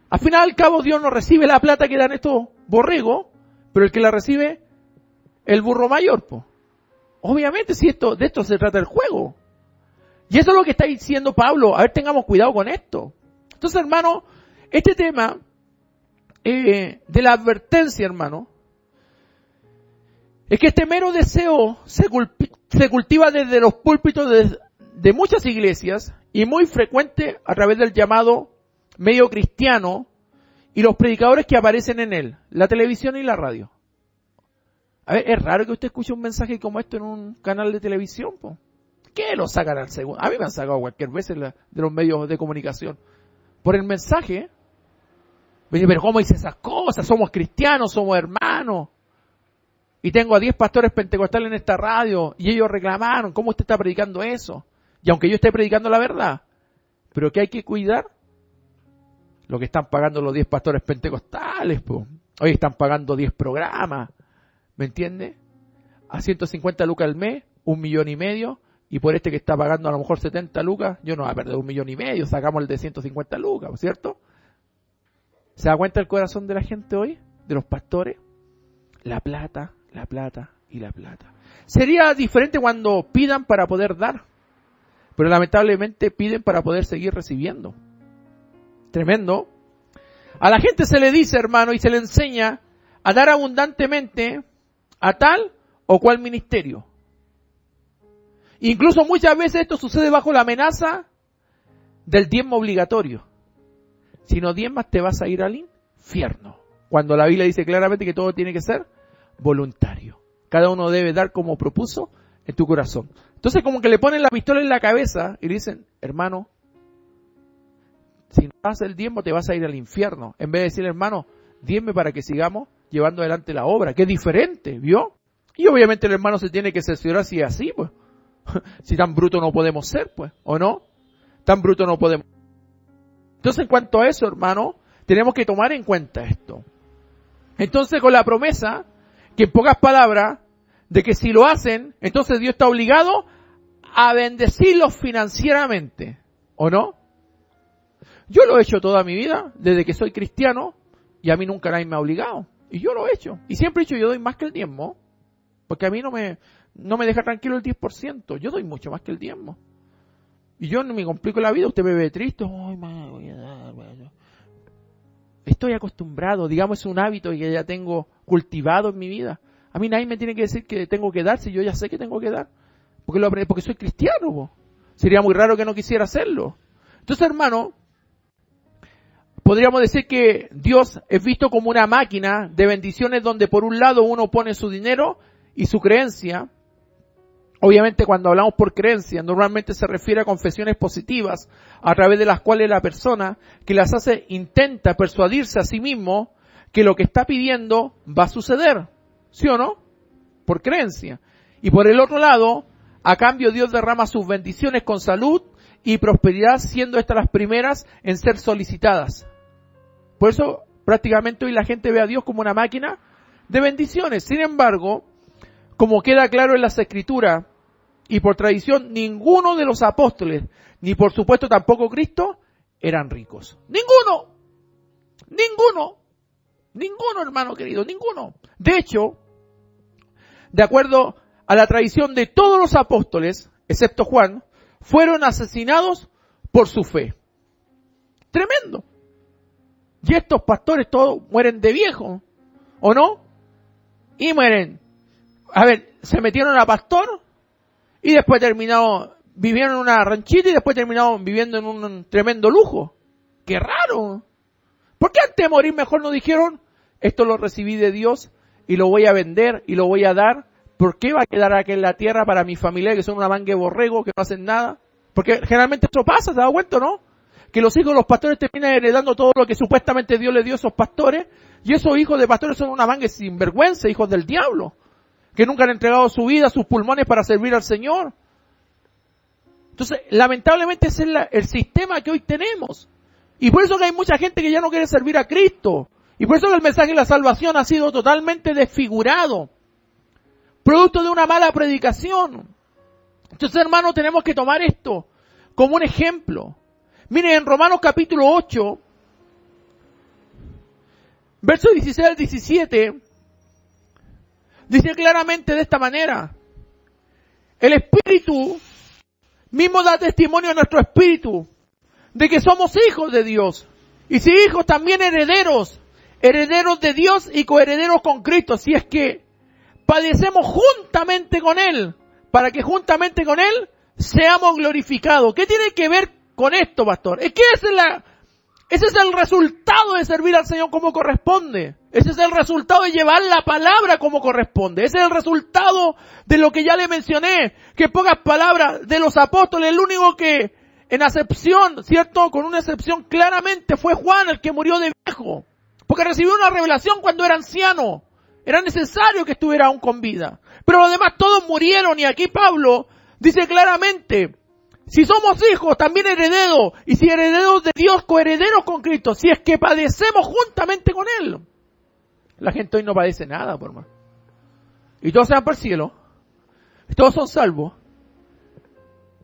Al final al cabo, Dios no recibe la plata que dan estos borregos, pero el que la recibe, el burro mayor, pues. Obviamente, si de esto se trata el juego. Y eso es lo que está diciendo Pablo. A ver, tengamos cuidado con esto. Entonces, hermano, este tema de la advertencia, hermano, es que este mero deseo se cultiva desde los púlpitos de muchas iglesias y muy frecuente a través del llamado medio cristiano y los predicadores que aparecen en él, la televisión y la radio. A ver, es raro que usted escuche un mensaje como esto en un canal de televisión, po. ¿Qué lo sacan al segundo? A mí me han sacado cualquier vez de los medios de comunicación. Por el mensaje. Me dice, pero ¿cómo dice esas cosas? Somos cristianos, somos hermanos. Y tengo a 10 pastores pentecostales en esta radio. Y ellos reclamaron, ¿cómo usted está predicando eso? Y aunque yo esté predicando la verdad. Pero ¿qué hay que cuidar? Lo que están pagando los 10 pastores pentecostales, po. Hoy están pagando 10 programas. ¿Me entiende? A 150 lucas al mes, 1,5 millones. Y por este que está pagando a lo mejor 70 lucas, yo no voy a perder 1,5 millones. Sacamos el de 150 lucas, ¿cierto? ¿Se da cuenta el corazón de la gente hoy? De los pastores. La plata y la plata. Sería diferente cuando pidan para poder dar. Pero lamentablemente piden para poder seguir recibiendo. Tremendo. A la gente se le dice, hermano, y se le enseña a dar abundantemente a tal o cual ministerio. Incluso muchas veces esto sucede bajo la amenaza del diezmo obligatorio. Si no diezmas te vas a ir al infierno. Cuando la Biblia dice claramente que todo tiene que ser voluntario. Cada uno debe dar como propuso en tu corazón. Entonces como que le ponen la pistola en la cabeza y le dicen, hermano, si no das el diezmo te vas a ir al infierno. En vez de decir, hermano, diezme para que sigamos llevando adelante la obra. Que es diferente, ¿vio? Y obviamente el hermano se tiene que cerciorar si es así, pues. Si tan bruto no podemos ser, pues, ¿o no? Tan bruto no podemos. Entonces, en cuanto a eso, hermano, tenemos que tomar en cuenta esto. Entonces, con la promesa, que en pocas palabras, de que si lo hacen, entonces Dios está obligado a bendecirlos financieramente, ¿o no? Yo lo he hecho toda mi vida, desde que soy cristiano, y a mí nunca nadie me ha obligado. Y yo lo he hecho. Y siempre he dicho, yo doy más que el diezmo, porque a mí no me deja tranquilo el 10%. Yo doy mucho más que el diezmo. Y yo no me complico la vida. Usted me ve triste. Ay, voy a dar. Estoy acostumbrado. Digamos, es un hábito que ya tengo cultivado en mi vida. A mí nadie me tiene que decir que tengo que dar si yo ya sé que tengo que dar. Porque lo aprendí, porque soy cristiano. Po. Sería muy raro que no quisiera hacerlo. Entonces, hermano, podríamos decir que Dios es visto como una máquina de bendiciones donde por un lado uno pone su dinero y su creencia. Obviamente cuando hablamos por creencia, normalmente se refiere a confesiones positivas a través de las cuales la persona que las hace intenta persuadirse a sí mismo que lo que está pidiendo va a suceder, ¿sí o no? Por creencia. Y por el otro lado, a cambio Dios derrama sus bendiciones con salud y prosperidad, siendo estas las primeras en ser solicitadas. Por eso prácticamente hoy la gente ve a Dios como una máquina de bendiciones. Sin embargo, como queda claro en las Escrituras y por tradición, ninguno de los apóstoles, ni por supuesto tampoco Cristo, eran ricos. Ninguno, hermano querido, ninguno. De hecho, de acuerdo a la tradición de todos los apóstoles, excepto Juan, fueron asesinados por su fe. Tremendo. Y estos pastores todos mueren de viejo, ¿o no? Y mueren. A ver, se metieron a pastor y después vivieron en una ranchita y después terminaron viviendo en un tremendo lujo. ¡Qué raro! ¿Por qué antes de morir mejor no dijeron, esto lo recibí de Dios y lo voy a vender y lo voy a dar? ¿Por qué va a quedar aquí en la tierra para mi familia que son una manga de borrego, que no hacen nada? Porque generalmente esto pasa, ¿se da cuenta, no? Que los hijos de los pastores terminan heredando todo lo que supuestamente Dios le dio a esos pastores, y esos hijos de pastores son una manga sinvergüenza, hijos del diablo, que nunca han entregado su vida, sus pulmones para servir al Señor. Entonces, lamentablemente ese es el sistema que hoy tenemos. Y por eso que hay mucha gente que ya no quiere servir a Cristo. Y por eso que el mensaje de la salvación ha sido totalmente desfigurado, producto de una mala predicación. Entonces, hermanos, tenemos que tomar esto como un ejemplo. Miren, en Romanos capítulo 8, versos 16 al 17, dice claramente de esta manera: el Espíritu mismo da testimonio a nuestro espíritu de que somos hijos de Dios. Y si hijos, también herederos de Dios y coherederos con Cristo, si es que padecemos juntamente con Él, para que juntamente con Él seamos glorificados. ¿Qué tiene que ver con esto, pastor? Es que ese es el resultado de servir al Señor como corresponde. Ese es el resultado de llevar la palabra como corresponde. Ese es el resultado de lo que ya le mencioné, que en pocas palabras, de los apóstoles, el único que en acepción, ¿cierto? Con una excepción claramente fue Juan, el que murió de viejo, porque recibió una revelación cuando era anciano. Era necesario que estuviera aún con vida. Pero los demás todos murieron, y aquí Pablo dice claramente: si somos hijos, también herederos, y si herederos de Dios, coherederos con Cristo, si es que padecemos juntamente con Él. La gente hoy no padece nada, por más. Y todos se van para el cielo. Y todos son salvos.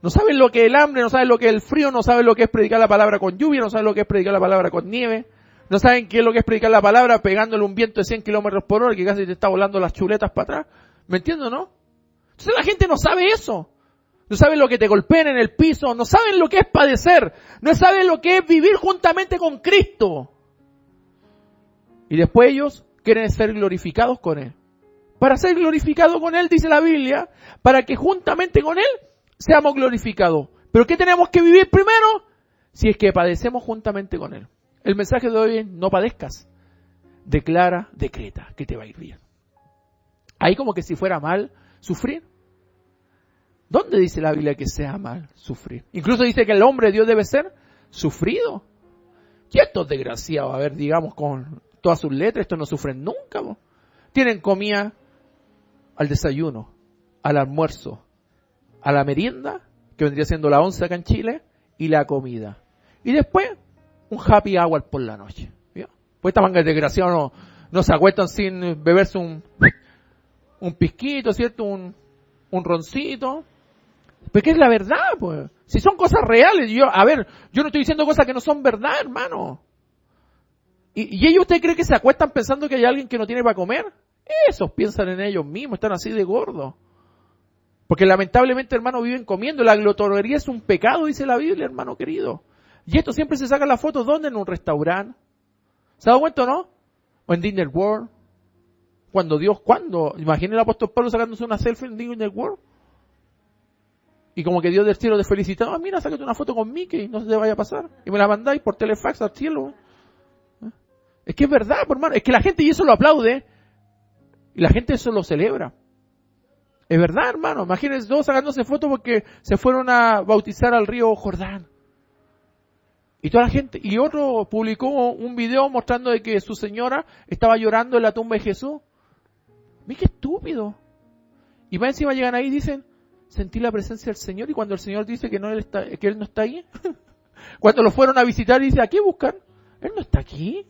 No saben lo que es el hambre, no saben lo que es el frío, no saben lo que es predicar la palabra con lluvia, no saben lo que es predicar la palabra con nieve. No saben qué es lo que es predicar la palabra pegándole un viento de 100 kilómetros por hora que casi te está volando las chuletas para atrás. ¿Me entiendes, no? Entonces la gente no sabe eso. No saben lo que te golpean en el piso, no saben lo que es padecer, no saben lo que es vivir juntamente con Cristo. Y después ellos quieren ser glorificados con Él. Para ser glorificados con Él, dice la Biblia, para que juntamente con Él seamos glorificados. ¿Pero qué tenemos que vivir primero? Si es que padecemos juntamente con Él. El mensaje de hoy es: no padezcas, declara, decreta que te va a ir bien. Ahí como que si fuera mal sufrir. ¿Dónde dice la Biblia que sea mal sufrir? Incluso dice que el hombre de Dios debe ser sufrido. Y estos desgraciados, a ver, digamos con todas sus letras, estos no sufren nunca. Tienen comida al desayuno, al almuerzo, a la merienda, que vendría siendo la 11 acá en Chile, y la comida. Y después, un happy hour por la noche. ¿Ya? Pues esta manga de desgraciados no se acuestan sin beberse un pisquito, ¿cierto? Un roncito. Pero ¿qué es la verdad, pues? Si son cosas reales, yo no estoy diciendo cosas que no son verdad, hermano. ¿Y ellos, usted cree que se acuestan pensando que hay alguien que no tiene para comer? Esos piensan en ellos mismos, están así de gordos. Porque lamentablemente, hermano, viven comiendo. La glotonería es un pecado, dice la Biblia, hermano querido. Y esto siempre se saca las fotos, ¿dónde? En un restaurante. ¿Se ha dado cuenta o no? O en Disney World. ¿Cuándo? Imaginen el apóstol Pablo sacándose una selfie en Disney World. Y como que Dios del cielo te felicita: mira, sácate una foto con Mickey, no se te vaya a pasar. Y me la mandáis por telefax al cielo. Es que es verdad, hermano. Es que la gente y eso lo aplaude. Y la gente eso lo celebra. Es verdad, hermano. Imagínense todos sacándose fotos porque se fueron a bautizar al río Jordán. Y toda la gente, y otro publicó un video mostrando de que su señora estaba llorando en la tumba de Jesús. Mira qué estúpido. Y más encima llegan ahí y dicen, sentí la presencia del Señor, y cuando el Señor dice que Él no está ahí, cuando lo fueron a visitar dice, ¿a qué buscan? Él no está aquí.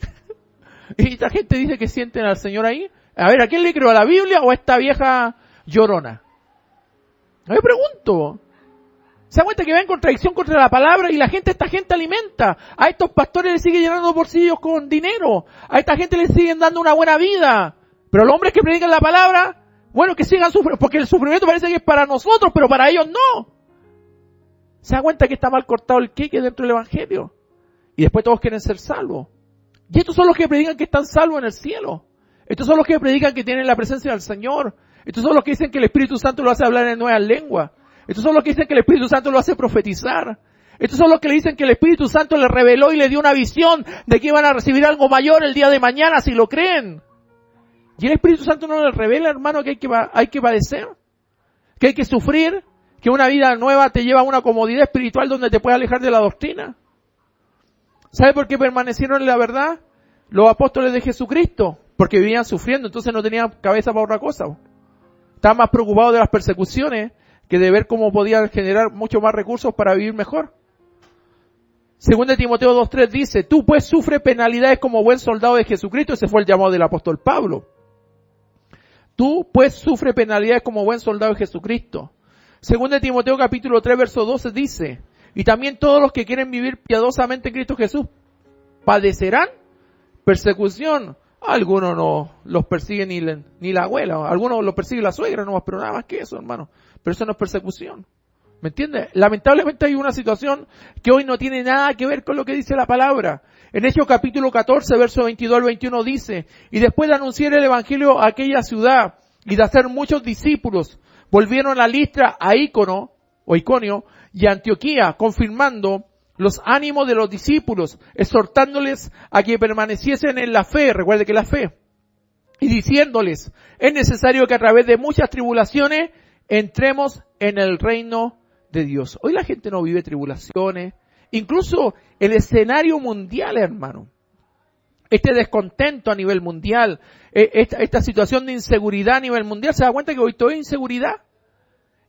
Y esta gente dice que sienten al Señor ahí. A ver, ¿a quién le creo? ¿A la Biblia o a esta vieja llorona? Me pregunto. ¿Se da cuenta que va en contradicción contra la palabra? Y esta gente alimenta. A estos pastores les sigue llenando bolsillos con dinero. A esta gente les siguen dando una buena vida. Pero los hombres que predican la palabra, bueno, que sigan sufriendo, porque el sufrimiento parece que es para nosotros, pero para ellos no. ¿Se da cuenta que está mal cortado el queque dentro del Evangelio? Y después todos quieren ser salvos. Y estos son los que predican que están salvos en el cielo. Estos son los que predican que tienen la presencia del Señor. Estos son los que dicen que el Espíritu Santo lo hace hablar en nuevas lenguas. Estos son los que dicen que el Espíritu Santo lo hace profetizar. Estos son los que le dicen que el Espíritu Santo le reveló y le dio una visión de que iban a recibir algo mayor el día de mañana si lo creen. Y el Espíritu Santo no les revela, hermano, que hay que padecer, que hay que sufrir, que una vida nueva te lleva a una comodidad espiritual donde te puede alejar de la doctrina. ¿Sabe por qué permanecieron en la verdad los apóstoles de Jesucristo? Porque vivían sufriendo, entonces no tenían cabeza para otra cosa. Estaban más preocupados de las persecuciones que de ver cómo podían generar mucho más recursos para vivir mejor. Según de Timoteo 2:3 dice, tú pues sufre penalidades como buen soldado de Jesucristo. Ese fue el llamado del apóstol Pablo. Tú pues sufre penalidades como buen soldado de Jesucristo. Según de Timoteo capítulo 3 verso 12 dice, y también todos los que quieren vivir piadosamente en Cristo Jesús padecerán persecución. Algunos no los persigue ni la abuela, algunos los persigue la suegra nomás, pero nada más que eso, hermano. Pero eso no es persecución. ¿Me entiendes? Lamentablemente hay una situación que hoy no tiene nada que ver con lo que dice la palabra. En Hechos capítulo 14, verso 22 al 21 dice, y después de anunciar el evangelio a aquella ciudad y de hacer muchos discípulos, volvieron a Listra, a Iconio y a Antioquía, confirmando los ánimos de los discípulos, exhortándoles a que permaneciesen en la fe, recuerde que la fe, y diciéndoles, es necesario que a través de muchas tribulaciones entremos en el reino de Dios. Hoy la gente no vive tribulaciones, incluso el escenario mundial, hermano. Este descontento a nivel mundial, esta situación de inseguridad a nivel mundial, ¿se da cuenta que hoy todo es inseguridad?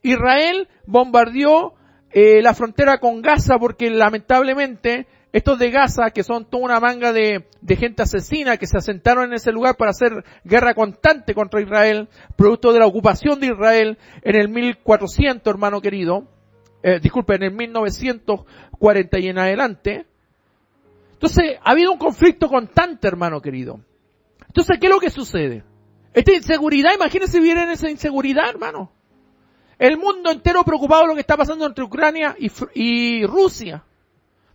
Israel bombardeó la frontera con Gaza porque lamentablemente estos de Gaza, que son toda una manga de gente asesina que se asentaron en ese lugar para hacer guerra constante contra Israel, producto de la ocupación de Israel en el 1400, hermano querido, en el 1940 y en adelante. Entonces, ha habido un conflicto constante, hermano querido. Entonces, ¿qué es lo que sucede? Esta inseguridad, imagínense vivir en esa inseguridad, hermano. El mundo entero preocupado de lo que está pasando entre Ucrania y Rusia.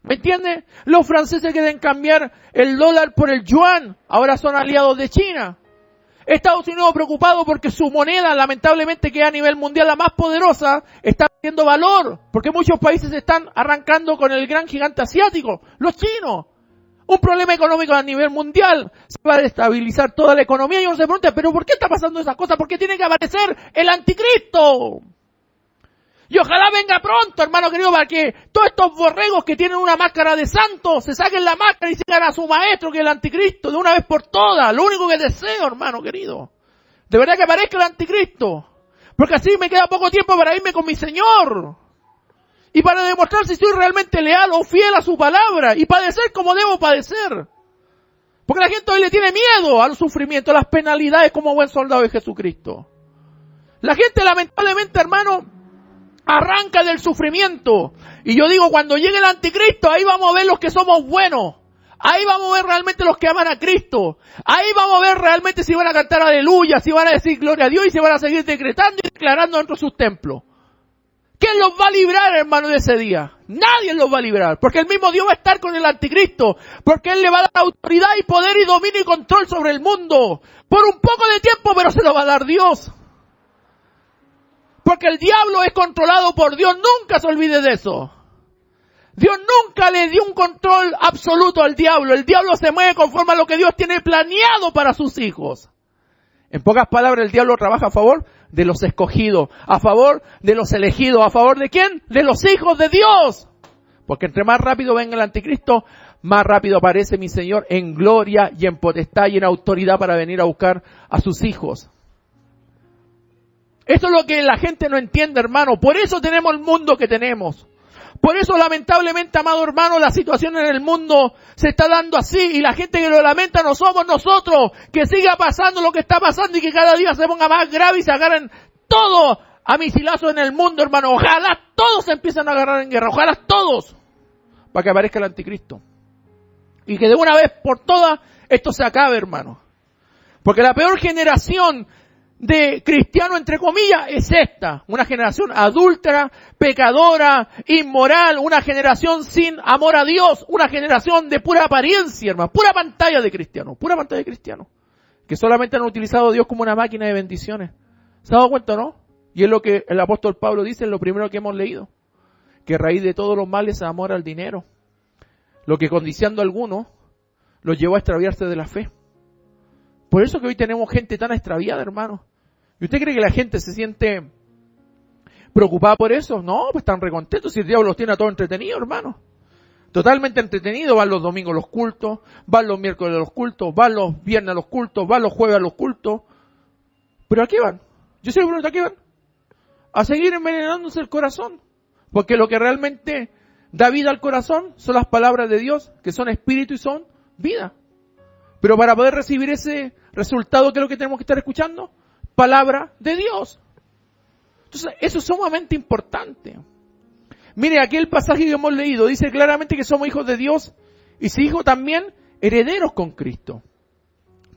¿Me entiende? Los franceses quieren cambiar el dólar por el yuan. Ahora son aliados de China. Estados Unidos preocupado porque su moneda, lamentablemente, que es a nivel mundial la más poderosa, está perdiendo valor. Porque muchos países están arrancando con el gran gigante asiático, los chinos. Un problema económico a nivel mundial. Se va a destabilizar toda la economía y uno se pregunta, ¿pero por qué está pasando esas cosas? ¿Por qué tiene que aparecer el anticristo? Y ojalá venga pronto, hermano querido, para que todos estos borregos que tienen una máscara de santo se saquen la máscara y sigan a su maestro, que es el anticristo, de una vez por todas. Lo único que deseo, hermano querido, de verdad que aparezca el anticristo. Porque así me queda poco tiempo para irme con mi Señor. Y para demostrar si soy realmente leal o fiel a su palabra. Y padecer como debo padecer. Porque la gente hoy le tiene miedo al sufrimiento, a las penalidades como buen soldado de Jesucristo. La gente lamentablemente, hermano, arranca del sufrimiento. Y yo digo, cuando llegue el anticristo, ahí vamos a ver los que somos buenos. Ahí vamos a ver realmente los que aman a Cristo. Ahí vamos a ver realmente si van a cantar aleluya, si van a decir gloria a Dios y si van a seguir decretando y declarando dentro de sus templos. ¿Quién los va a librar, hermano, de ese día? Nadie los va a librar, porque el mismo Dios va a estar con el anticristo, porque Él le va a dar autoridad y poder y dominio y control sobre el mundo. Por un poco de tiempo, pero se lo va a dar Dios. Porque el diablo es controlado por Dios, nunca se olvide de eso. Dios nunca le dio un control absoluto al diablo. El diablo se mueve conforme a lo que Dios tiene planeado para sus hijos. En pocas palabras, el diablo trabaja a favor de los escogidos, a favor de los elegidos, a favor de ¿quién? De los hijos de Dios. Porque entre más rápido venga el anticristo, más rápido aparece mi Señor en gloria y en potestad y en autoridad para venir a buscar a sus hijos. Esto es lo que la gente no entiende, hermano. Por eso tenemos el mundo que tenemos. Por eso, lamentablemente, amado hermano, la situación en el mundo se está dando así. Y la gente que lo lamenta no somos nosotros. Que siga pasando lo que está pasando y que cada día se ponga más grave y se agarren todo a misilazos en el mundo, hermano. Ojalá todos se empiecen a agarrar en guerra. Ojalá todos. Para que aparezca el anticristo. Y que de una vez por todas esto se acabe, hermano. Porque la peor generación de cristiano, entre comillas, es esta. Una generación adúltera, pecadora, inmoral, una generación sin amor a Dios, una generación de pura apariencia, hermano, pura pantalla de cristiano, que solamente han utilizado a Dios como una máquina de bendiciones. ¿Se ha dado cuenta, no? Y es lo que el apóstol Pablo dice en lo primero que hemos leído, que raíz de todos los males es amor al dinero, lo que codiciando a algunos los llevó a extraviarse de la fe. Por eso que hoy tenemos gente tan extraviada, hermano. ¿Y usted cree que la gente se siente preocupada por eso? No, pues están recontentos si el diablo los tiene a todos entretenidos, hermano. Totalmente entretenidos, van los domingos a los cultos, van los miércoles a los cultos, van los viernes a los cultos, van los jueves a los cultos. ¿Pero a qué van? Yo sé pregunto, ¿a qué van? A seguir envenenándose el corazón. Porque lo que realmente da vida al corazón son las palabras de Dios, que son espíritu y son vida. Pero para poder recibir ese resultado, ¿qué es lo que tenemos que estar escuchando? Palabra de Dios. Entonces, eso es sumamente importante. Mire, aquí el pasaje que hemos leído dice claramente que somos hijos de Dios y si hijos también herederos con Cristo.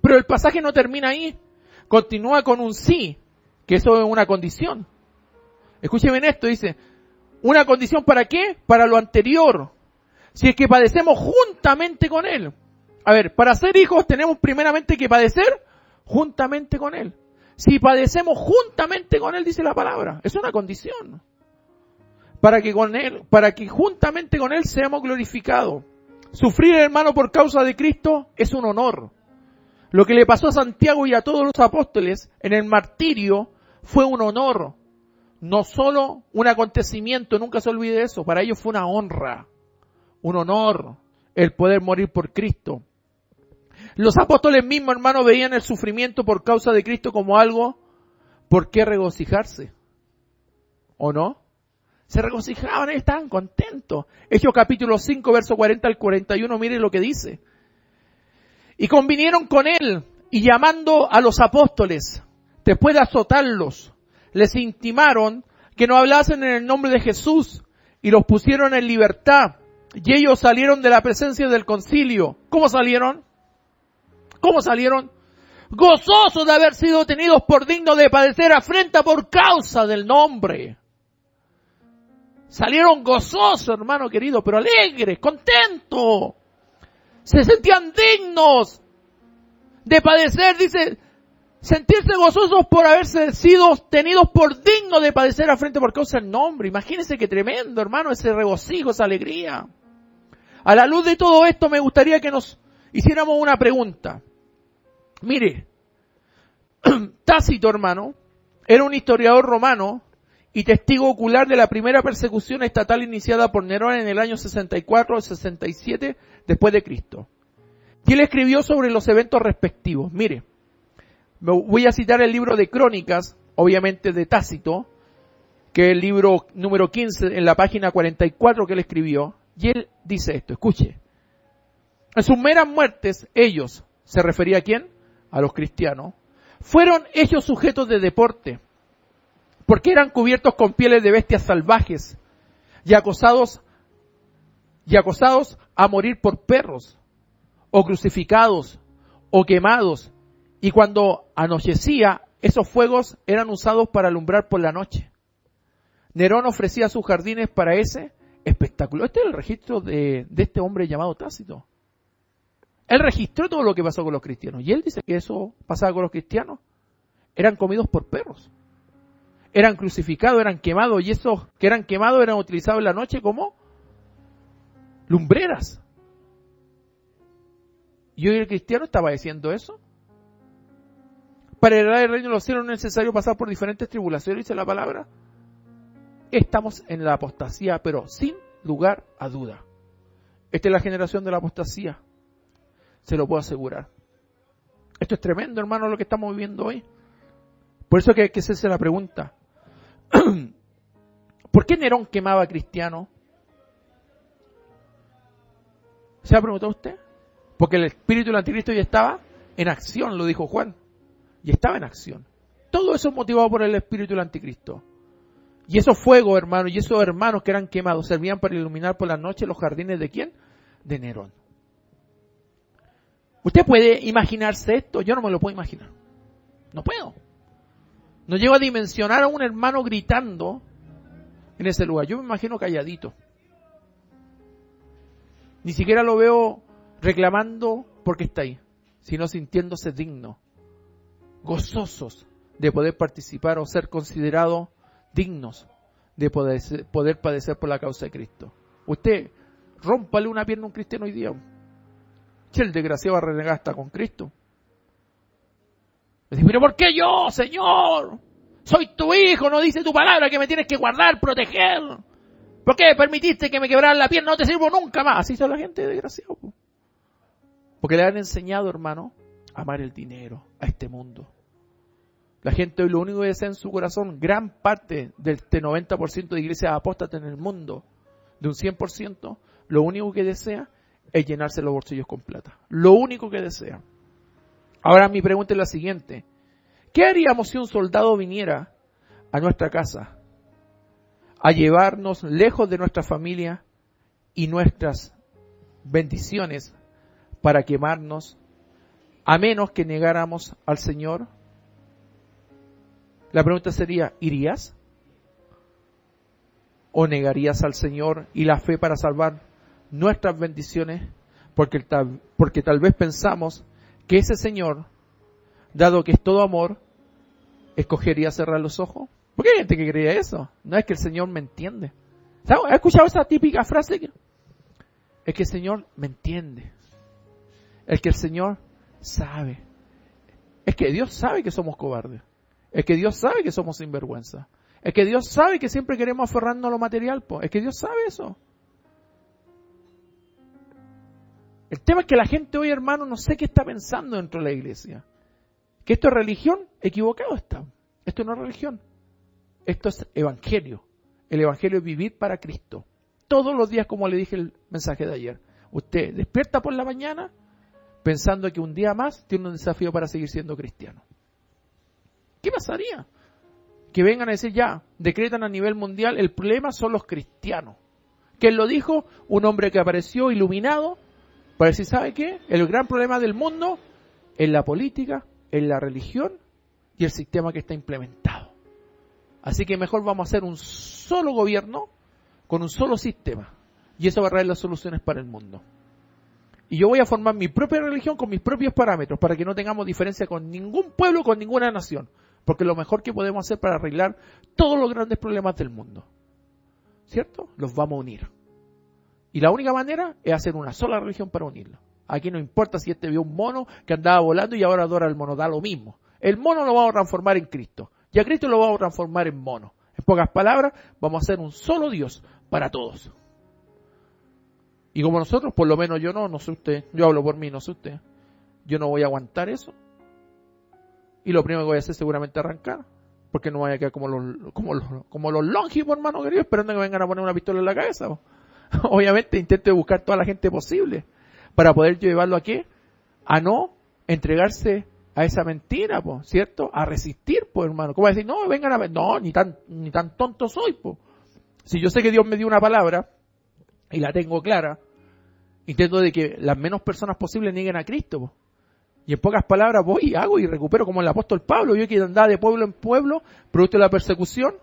Pero el pasaje no termina ahí. Continúa con un sí, que eso es una condición. Escúcheme esto, dice, ¿una condición para qué? Para lo anterior. Si es que padecemos juntamente con Él. A ver, para ser hijos tenemos primeramente que padecer juntamente con Él. Si padecemos juntamente con Él, dice la palabra, es una condición. Para que juntamente con Él seamos glorificados. Sufrir, hermano, por causa de Cristo es un honor. Lo que le pasó a Santiago y a todos los apóstoles en el martirio fue un honor. No solo un acontecimiento, nunca se olvide eso, para ellos fue una honra, un honor, el poder morir por Cristo. Los apóstoles mismos, hermanos, veían el sufrimiento por causa de Cristo como algo por qué regocijarse. ¿O no? Se regocijaban, ellos estaban contentos. Hechos capítulo 5, verso 40 al 41, miren lo que dice. Y convinieron con él, y llamando a los apóstoles, después de azotarlos, les intimaron que no hablasen en el nombre de Jesús, y los pusieron en libertad. Y ellos salieron de la presencia del concilio. ¿Cómo salieron? ¿Cómo salieron? Gozosos de haber sido tenidos por dignos de padecer afrenta por causa del nombre. Salieron gozosos, hermano querido, pero alegres, contentos. Se sentían dignos de padecer, dice, sentirse gozosos por haberse sido tenidos por dignos de padecer afrenta por causa del nombre. Imagínense qué tremendo, hermano, ese regocijo, esa alegría. A la luz de todo esto me gustaría que nos hiciéramos una pregunta. Mire, Tácito, hermano, era un historiador romano y testigo ocular de la primera persecución estatal iniciada por Nerón en el año 64 o 67 después de Cristo. Y él escribió sobre los eventos respectivos. Mire, voy a citar el libro de Crónicas, obviamente de Tácito, que es el libro número 15 en la página 44 que él escribió. Y él dice esto, escuche. En sus meras muertes, ellos, ¿se refería a quién? A los cristianos. Fueron hechos sujetos de deporte, porque eran cubiertos con pieles de bestias salvajes y acosados a morir por perros, o crucificados, o quemados. Y cuando anochecía, esos fuegos eran usados para alumbrar por la noche. Nerón ofrecía sus jardines para ese espectáculo. Este es el registro de este hombre llamado Tácito. Él registró todo lo que pasó con los cristianos. Y él dice que eso pasaba con los cristianos. Eran comidos por perros. Eran crucificados, eran quemados. Y esos que eran quemados eran utilizados en la noche como lumbreras. ¿Y hoy el cristiano está padeciendo eso? Para heredar el reino de los cielos no es necesario pasar por diferentes tribulaciones, dice la palabra. Estamos en la apostasía, pero sin lugar a duda. Esta es la generación de la apostasía. Se lo puedo asegurar. Esto es tremendo, hermano, lo que estamos viviendo hoy. Por eso que hay que hacerse la pregunta. ¿Por qué Nerón quemaba a cristianos? ¿Se ha preguntado usted? Porque el espíritu del anticristo ya estaba en acción, lo dijo Juan. Y estaba en acción. Todo eso es motivado por el espíritu del anticristo. Y esos fuegos, hermanos, y esos hermanos que eran quemados, servían para iluminar por la noche los jardines de ¿quién? De Nerón. ¿Usted puede imaginarse esto? Yo no me lo puedo imaginar. No puedo. No llego a dimensionar a un hermano gritando en ese lugar. Yo me imagino calladito. Ni siquiera lo veo reclamando porque está ahí, sino sintiéndose digno, gozosos de poder participar o ser considerados dignos de poder padecer por la causa de Cristo. Usted, rómpale una pierna a un cristiano hoy día. Si el desgraciado va a renegar hasta con Cristo. Dice, pero ¿por qué yo, Señor? Soy tu hijo, no dice tu palabra que me tienes que guardar, proteger. ¿Por qué permitiste que me quebraran la pierna? No te sirvo nunca más. Así son la gente desgraciada. Porque le han enseñado, hermano, a amar el dinero, a este mundo. La gente hoy lo único que desea en su corazón, gran parte de este 90% de iglesias apóstatas en el mundo, de un 100%, lo único que desea es llenarse los bolsillos con plata. Lo único que desea. Ahora mi pregunta es la siguiente. ¿Qué haríamos si un soldado viniera a nuestra casa a llevarnos lejos de nuestra familia y nuestras bendiciones para quemarnos, a menos que negáramos al Señor? La pregunta sería, ¿irías? ¿O negarías al Señor y la fe para salvar nuestras bendiciones? Porque tal vez pensamos que ese Señor, dado que es todo amor, escogería cerrar los ojos. ¿Por qué hay gente que cree eso? No es que el Señor me entiende. ¿Has escuchado esa típica frase? Es que el Señor me entiende. Es que el Señor sabe. Es que Dios sabe que somos cobardes. Es que Dios sabe que somos sinvergüenza. Es que Dios sabe que siempre queremos aferrarnos a lo material. Es que Dios sabe eso. El tema es que la gente hoy, hermano, no sé qué está pensando dentro de la iglesia. ¿Que esto es religión? Equivocado está. Esto no es religión. Esto es evangelio. El evangelio es vivir para Cristo. Todos los días, como le dije en el mensaje de ayer. Usted despierta por la mañana pensando que un día más tiene un desafío para seguir siendo cristiano. ¿Qué pasaría? Que vengan a decir ya, decretan a nivel mundial, el problema son los cristianos. ¿Quién lo dijo? Un hombre que apareció iluminado para decir, ¿sabe qué? El gran problema del mundo es la política, es la religión y el sistema que está implementado. Así que mejor vamos a hacer un solo gobierno con un solo sistema. Y eso va a traer las soluciones para el mundo. Y yo voy a formar mi propia religión con mis propios parámetros para que no tengamos diferencia con ningún pueblo, con ninguna nación. Porque lo mejor que podemos hacer para arreglar todos los grandes problemas del mundo, ¿cierto? Los vamos a unir. Y la única manera es hacer una sola religión para unirlo. Aquí no importa si vio un mono que andaba volando y ahora adora al mono, da lo mismo. El mono lo vamos a transformar en Cristo. Y a Cristo lo vamos a transformar en mono. En pocas palabras, vamos a hacer un solo Dios para todos. Y como nosotros, por lo menos yo no sé usted, yo hablo por mí, no sé usted. Yo no voy a aguantar eso. Y lo primero que voy a hacer es seguramente arrancar. Porque no vaya a quedar como los longevos, hermano querido, esperando que vengan a poner una pistola en la cabeza. Obviamente intento buscar toda la gente posible para poder llevarlo a qué, a no entregarse a esa mentira, ¿cierto? A resistir, hermano. ¿Cómo decir? No, vengan a ver. No, ni tan tonto soy, Si yo sé que Dios me dio una palabra y la tengo clara, intento de que las menos personas posibles nieguen a Cristo, Y en pocas palabras voy y hago y recupero como el apóstol Pablo. Yo que andaba de pueblo en pueblo, producto de la persecución,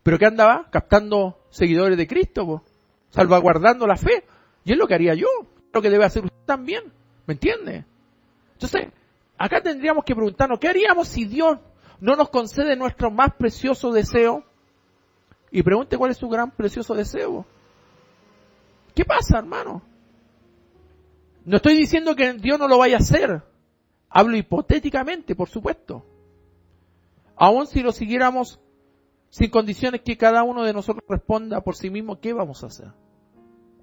pero que andaba captando seguidores de Cristo, salvaguardando la fe. Y es lo que haría yo, lo que debe hacer usted también, ¿me entiende? Entonces, acá tendríamos que preguntarnos, ¿qué haríamos si Dios no nos concede nuestro más precioso deseo? Y pregunte cuál es su gran precioso deseo. ¿Qué pasa, hermano? No estoy diciendo que Dios no lo vaya a hacer. Hablo hipotéticamente, por supuesto. Aún si lo siguiéramos sin condiciones que cada uno de nosotros responda por sí mismo, ¿qué vamos a hacer?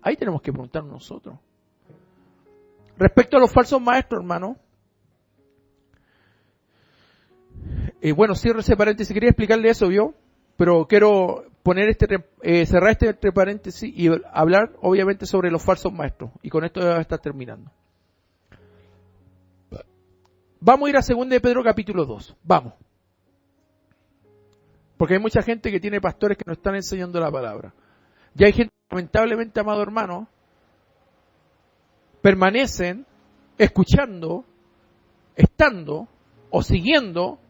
Ahí tenemos que preguntarnos nosotros. Respecto a los falsos maestros, hermano, bueno, cierro ese paréntesis, quería explicarle eso, ¿vio? Pero quiero poner cerrar este entre paréntesis y hablar, obviamente, sobre los falsos maestros. Y con esto ya está terminando. Vamos a ir a 2 de Pedro capítulo 2. Vamos. Porque hay mucha gente que tiene pastores que no están enseñando la palabra. Y hay gente, lamentablemente, amado hermano, permanecen escuchando, estando o siguiendo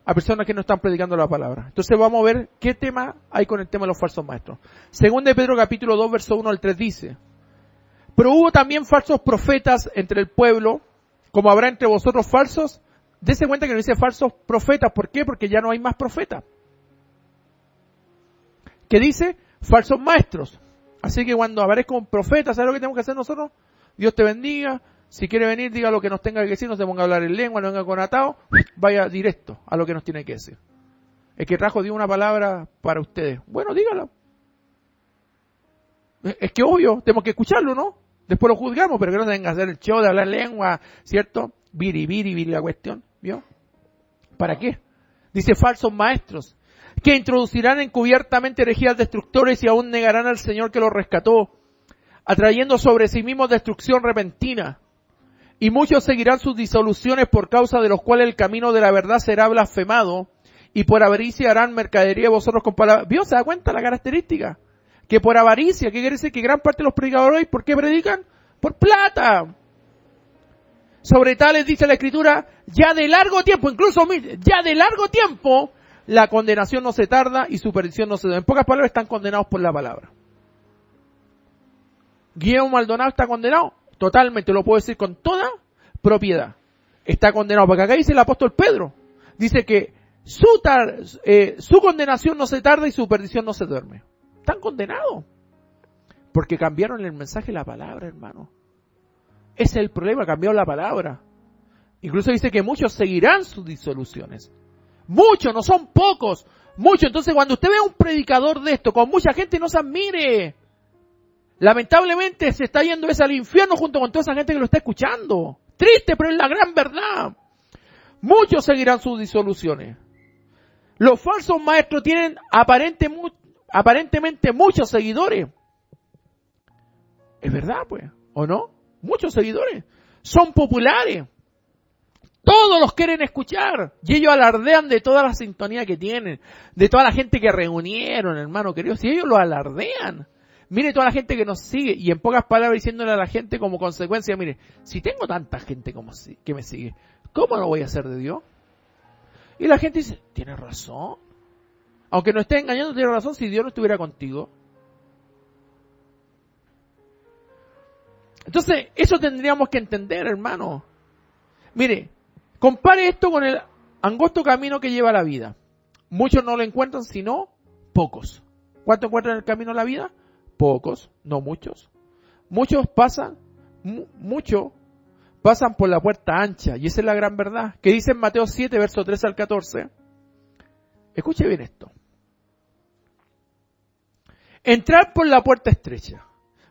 a personas que no están predicando la palabra. Entonces vamos a ver qué tema hay con el tema de los falsos maestros. 2 de Pedro capítulo 2, verso 1 al 3 dice: pero hubo también falsos profetas entre el pueblo, como habrá entre vosotros falsos. Dese cuenta que no dice falsos profetas. ¿Por qué? Porque ya no hay más profetas. ¿Qué dice? Falsos maestros. Así que cuando aparezca un profeta, ¿sabes lo que tenemos que hacer nosotros? Dios te bendiga. Si quiere venir, diga lo que nos tenga que decir, no se ponga a hablar en lengua, no venga con atado, vaya directo a lo que nos tiene que decir. El que trajo dio una palabra para ustedes. Bueno, dígala. Es que obvio, tenemos que escucharlo, ¿no? Después lo juzgamos, pero que no se venga a hacer el show de hablar lengua, ¿cierto? Viri la cuestión, ¿vio? ¿Para qué? Dice falsos maestros, que introducirán encubiertamente herejías destructores y aún negarán al Señor que los rescató, atrayendo sobre sí mismos destrucción repentina. Y muchos seguirán sus disoluciones, por causa de los cuales el camino de la verdad será blasfemado, y por avaricia harán mercadería de vosotros con palabras. ¿Vio? ¿Se da cuenta la característica? Que por avaricia, ¿qué quiere decir? Que gran parte de los predicadores hoy, ¿por qué predican? Por plata. Sobre tales dice la Escritura, ya de largo tiempo, incluso ya de largo tiempo, la condenación no se tarda y su perdición no se da. En pocas palabras, están condenados por la palabra. Guillermo Maldonado está condenado. Totalmente, lo puedo decir con toda propiedad. Está condenado, porque acá dice el apóstol Pedro. Dice que su condenación no se tarda y su perdición no se duerme. Están condenados. Porque cambiaron el mensaje de la palabra, hermano. Ese es el problema, cambiaron la palabra. Incluso dice que muchos seguirán sus disoluciones. Muchos, no son pocos. Muchos. Entonces cuando usted ve a un predicador de esto, con mucha gente, no se admire. Lamentablemente se está yendo ese al infierno junto con toda esa gente que lo está escuchando. Triste, pero es la gran verdad. Muchos seguirán sus disoluciones. Los falsos maestros tienen aparentemente muchos seguidores. Es verdad, pues, ¿o no? Muchos seguidores. Son populares. Todos los quieren escuchar. Y ellos alardean de toda la sintonía que tienen. De toda la gente que reunieron, hermano querido. Si ellos lo alardean. Mire toda la gente que nos sigue, y en pocas palabras diciéndole a la gente como consecuencia, mire, si tengo tanta gente que me sigue, ¿cómo lo voy a hacer de Dios? Y la gente dice, tienes razón. Aunque no esté engañando, tienes razón si Dios no estuviera contigo. Entonces, eso tendríamos que entender, hermano. Mire, compare esto con el angosto camino que lleva a la vida. Muchos no lo encuentran, sino pocos. ¿Cuánto encuentran en el camino a la vida? Pocos, no muchos. Muchos pasan por la puerta ancha, y esa es la gran verdad, que dice en Mateo 7, verso 13 al 14. Escuche bien esto. Entrad por la puerta estrecha,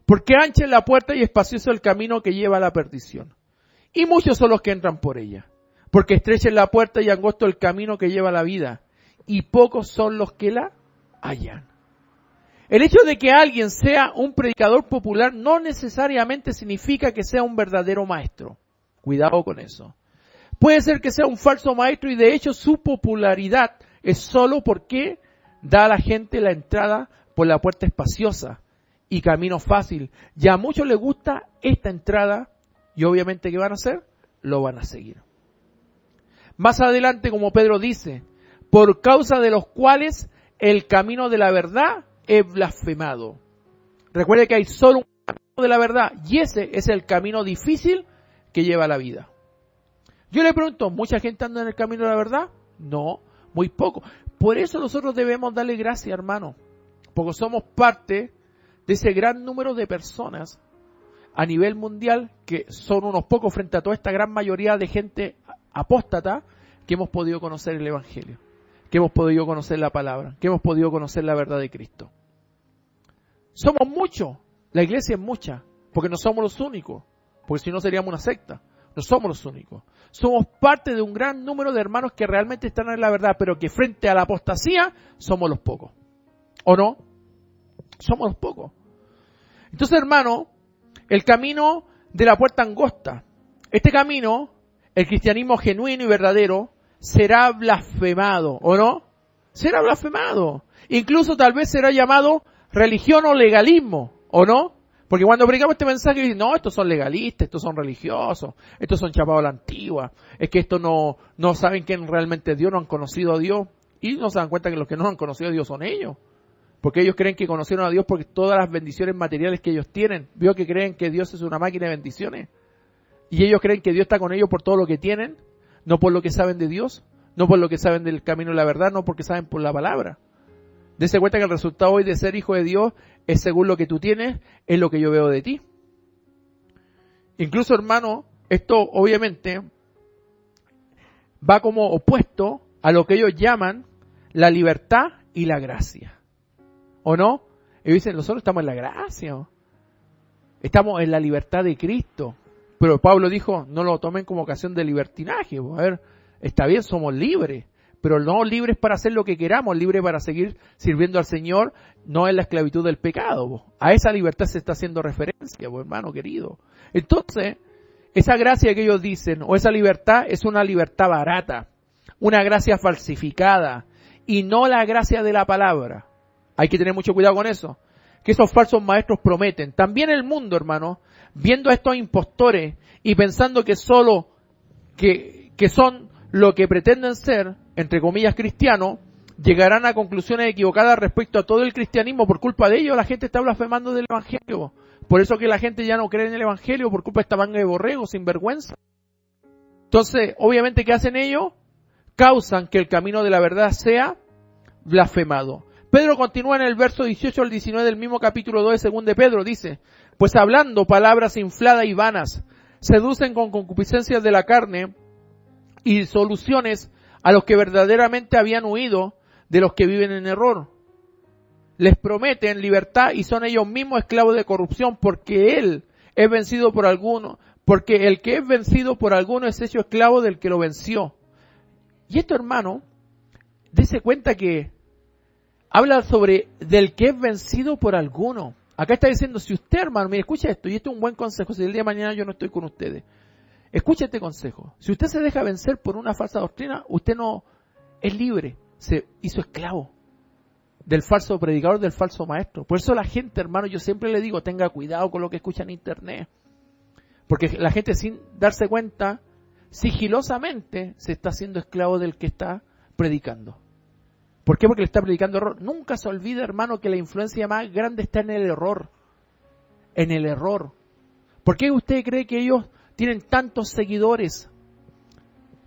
porque ancha es la puerta y espacioso el camino que lleva a la perdición. Y muchos son los que entran por ella, porque estrecha es la puerta y angosto el camino que lleva a la vida, y pocos son los que la hallan. El hecho de que alguien sea un predicador popular no necesariamente significa que sea un verdadero maestro. Cuidado con eso. Puede ser que sea un falso maestro y de hecho su popularidad es solo porque da a la gente la entrada por la puerta espaciosa y camino fácil. Y a muchos les gusta esta entrada y obviamente ¿qué van a hacer? Lo van a seguir. Más adelante, como Pedro dice, por causa de los cuales el camino de la verdad es blasfemado. Recuerde que hay solo un camino de la verdad y ese es el camino difícil que lleva a la vida. Yo le pregunto, ¿mucha gente anda en el camino de la verdad? No, muy poco. Por eso nosotros debemos darle gracias, hermano, porque somos parte de ese gran número de personas a nivel mundial que son unos pocos frente a toda esta gran mayoría de gente apóstata que hemos podido conocer el Evangelio, que que hemos podido conocer la palabra, que hemos podido conocer la verdad de Cristo. Somos muchos, la iglesia es mucha, porque no somos los únicos, porque si no seríamos una secta. No somos los únicos. Somos parte de un gran número de hermanos que realmente están en la verdad, pero que frente a la apostasía somos los pocos. ¿O no? Somos los pocos. Entonces, hermano, el camino de la puerta angosta, este camino, el cristianismo genuino y verdadero, será blasfemado, ¿o no? Será blasfemado. Incluso tal vez será llamado religión o legalismo, ¿o no? Porque cuando predicamos este mensaje, dicen, no, estos son legalistas, estos son religiosos, estos son chapados a la antigua, es que estos no saben quién realmente es Dios, no han conocido a Dios, y no se dan cuenta que los que no han conocido a Dios son ellos. Porque ellos creen que conocieron a Dios porque todas las bendiciones materiales que ellos tienen, vio que creen que Dios es una máquina de bendiciones. Y ellos creen que Dios está con ellos por todo lo que tienen, no por lo que saben de Dios, no por lo que saben del camino de la verdad, no porque saben por la palabra. Dese cuenta que el resultado hoy de ser hijo de Dios es según lo que tú tienes, es lo que yo veo de ti. Incluso, hermano, esto obviamente va como opuesto a lo que ellos llaman la libertad y la gracia. ¿O no? Ellos dicen, nosotros estamos en la gracia. Estamos en la libertad de Cristo. Pero Pablo dijo, no lo tomen como ocasión de libertinaje. A ver, está bien, somos libres. Pero no libres para hacer lo que queramos, libres para seguir sirviendo al Señor, no en la esclavitud del pecado. A esa libertad se está haciendo referencia, hermano querido. Entonces, esa gracia que ellos dicen, o esa libertad, es una libertad barata, una gracia falsificada, y no la gracia de la palabra. Hay que tener mucho cuidado con eso, que esos falsos maestros prometen. También el mundo, hermano, viendo a estos impostores y pensando que solo que son lo que pretenden ser, entre comillas, cristianos, llegarán a conclusiones equivocadas respecto a todo el cristianismo. Por culpa de ellos la gente está blasfemando del evangelio. Por eso que la gente ya no cree en el evangelio, por culpa de esta manga de borregos sin vergüenza. Entonces, obviamente, ¿qué hacen ellos? Causan que el camino de la verdad sea blasfemado. Pedro continúa en el verso 18 al 19 del mismo capítulo 2 de 2 de Pedro, dice, pues hablando palabras infladas y vanas, seducen con concupiscencias de la carne y soluciones a los que verdaderamente habían huido de los que viven en error. Les prometen libertad y son ellos mismos esclavos de corrupción porque él es vencido por alguno, porque el que es vencido por alguno es hecho esclavo del que lo venció. Y esto, hermano, dése cuenta que habla sobre del que es vencido por alguno. Acá está diciendo, si usted, hermano, mire, escucha esto, y esto es un buen consejo, si el día de mañana yo no estoy con ustedes. Escuche este consejo. Si usted se deja vencer por una falsa doctrina, usted no es libre. Se hizo esclavo del falso predicador, del falso maestro. Por eso la gente, hermano, yo siempre le digo, tenga cuidado con lo que escucha en internet. Porque la gente, sin darse cuenta, sigilosamente se está haciendo esclavo del que está predicando. ¿Por qué? Porque le está predicando error. Nunca se olvide, hermano, que la influencia más grande está en el error. En el error. ¿Por qué usted cree que ellos tienen tantos seguidores?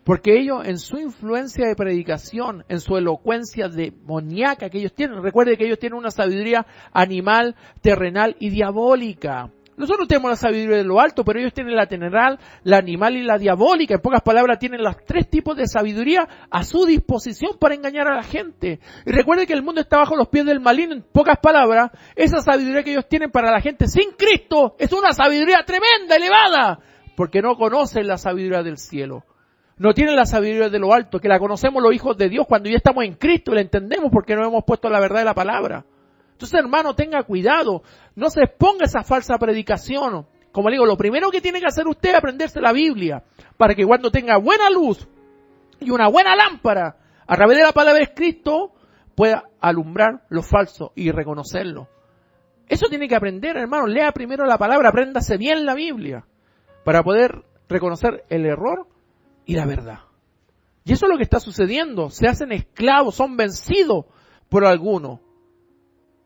Porque ellos, en su influencia de predicación, en su elocuencia demoníaca que ellos tienen, recuerde que ellos tienen una sabiduría animal, terrenal y diabólica. Nosotros tenemos la sabiduría de lo alto, pero ellos tienen la terrenal, la animal y la diabólica. En pocas palabras, tienen los tres tipos de sabiduría a su disposición para engañar a la gente. Y recuerde que el mundo está bajo los pies del maligno. En pocas palabras, esa sabiduría que ellos tienen para la gente sin Cristo es una sabiduría tremenda, elevada, porque no conocen la sabiduría del cielo. No tienen la sabiduría de lo alto, que la conocemos los hijos de Dios cuando ya estamos en Cristo y la entendemos porque nos hemos puesto la verdad de la palabra. Entonces, hermano, tenga cuidado, no se exponga a esa falsa predicación. Como le digo, lo primero que tiene que hacer usted es aprenderse la Biblia, para que cuando tenga buena luz y una buena lámpara, a través de la palabra de Cristo, pueda alumbrar lo falso y reconocerlo. Eso tiene que aprender, hermano. Lea primero la palabra, apréndase bien la Biblia, para poder reconocer el error y la verdad. Y eso es lo que está sucediendo. Se hacen esclavos, son vencidos por alguno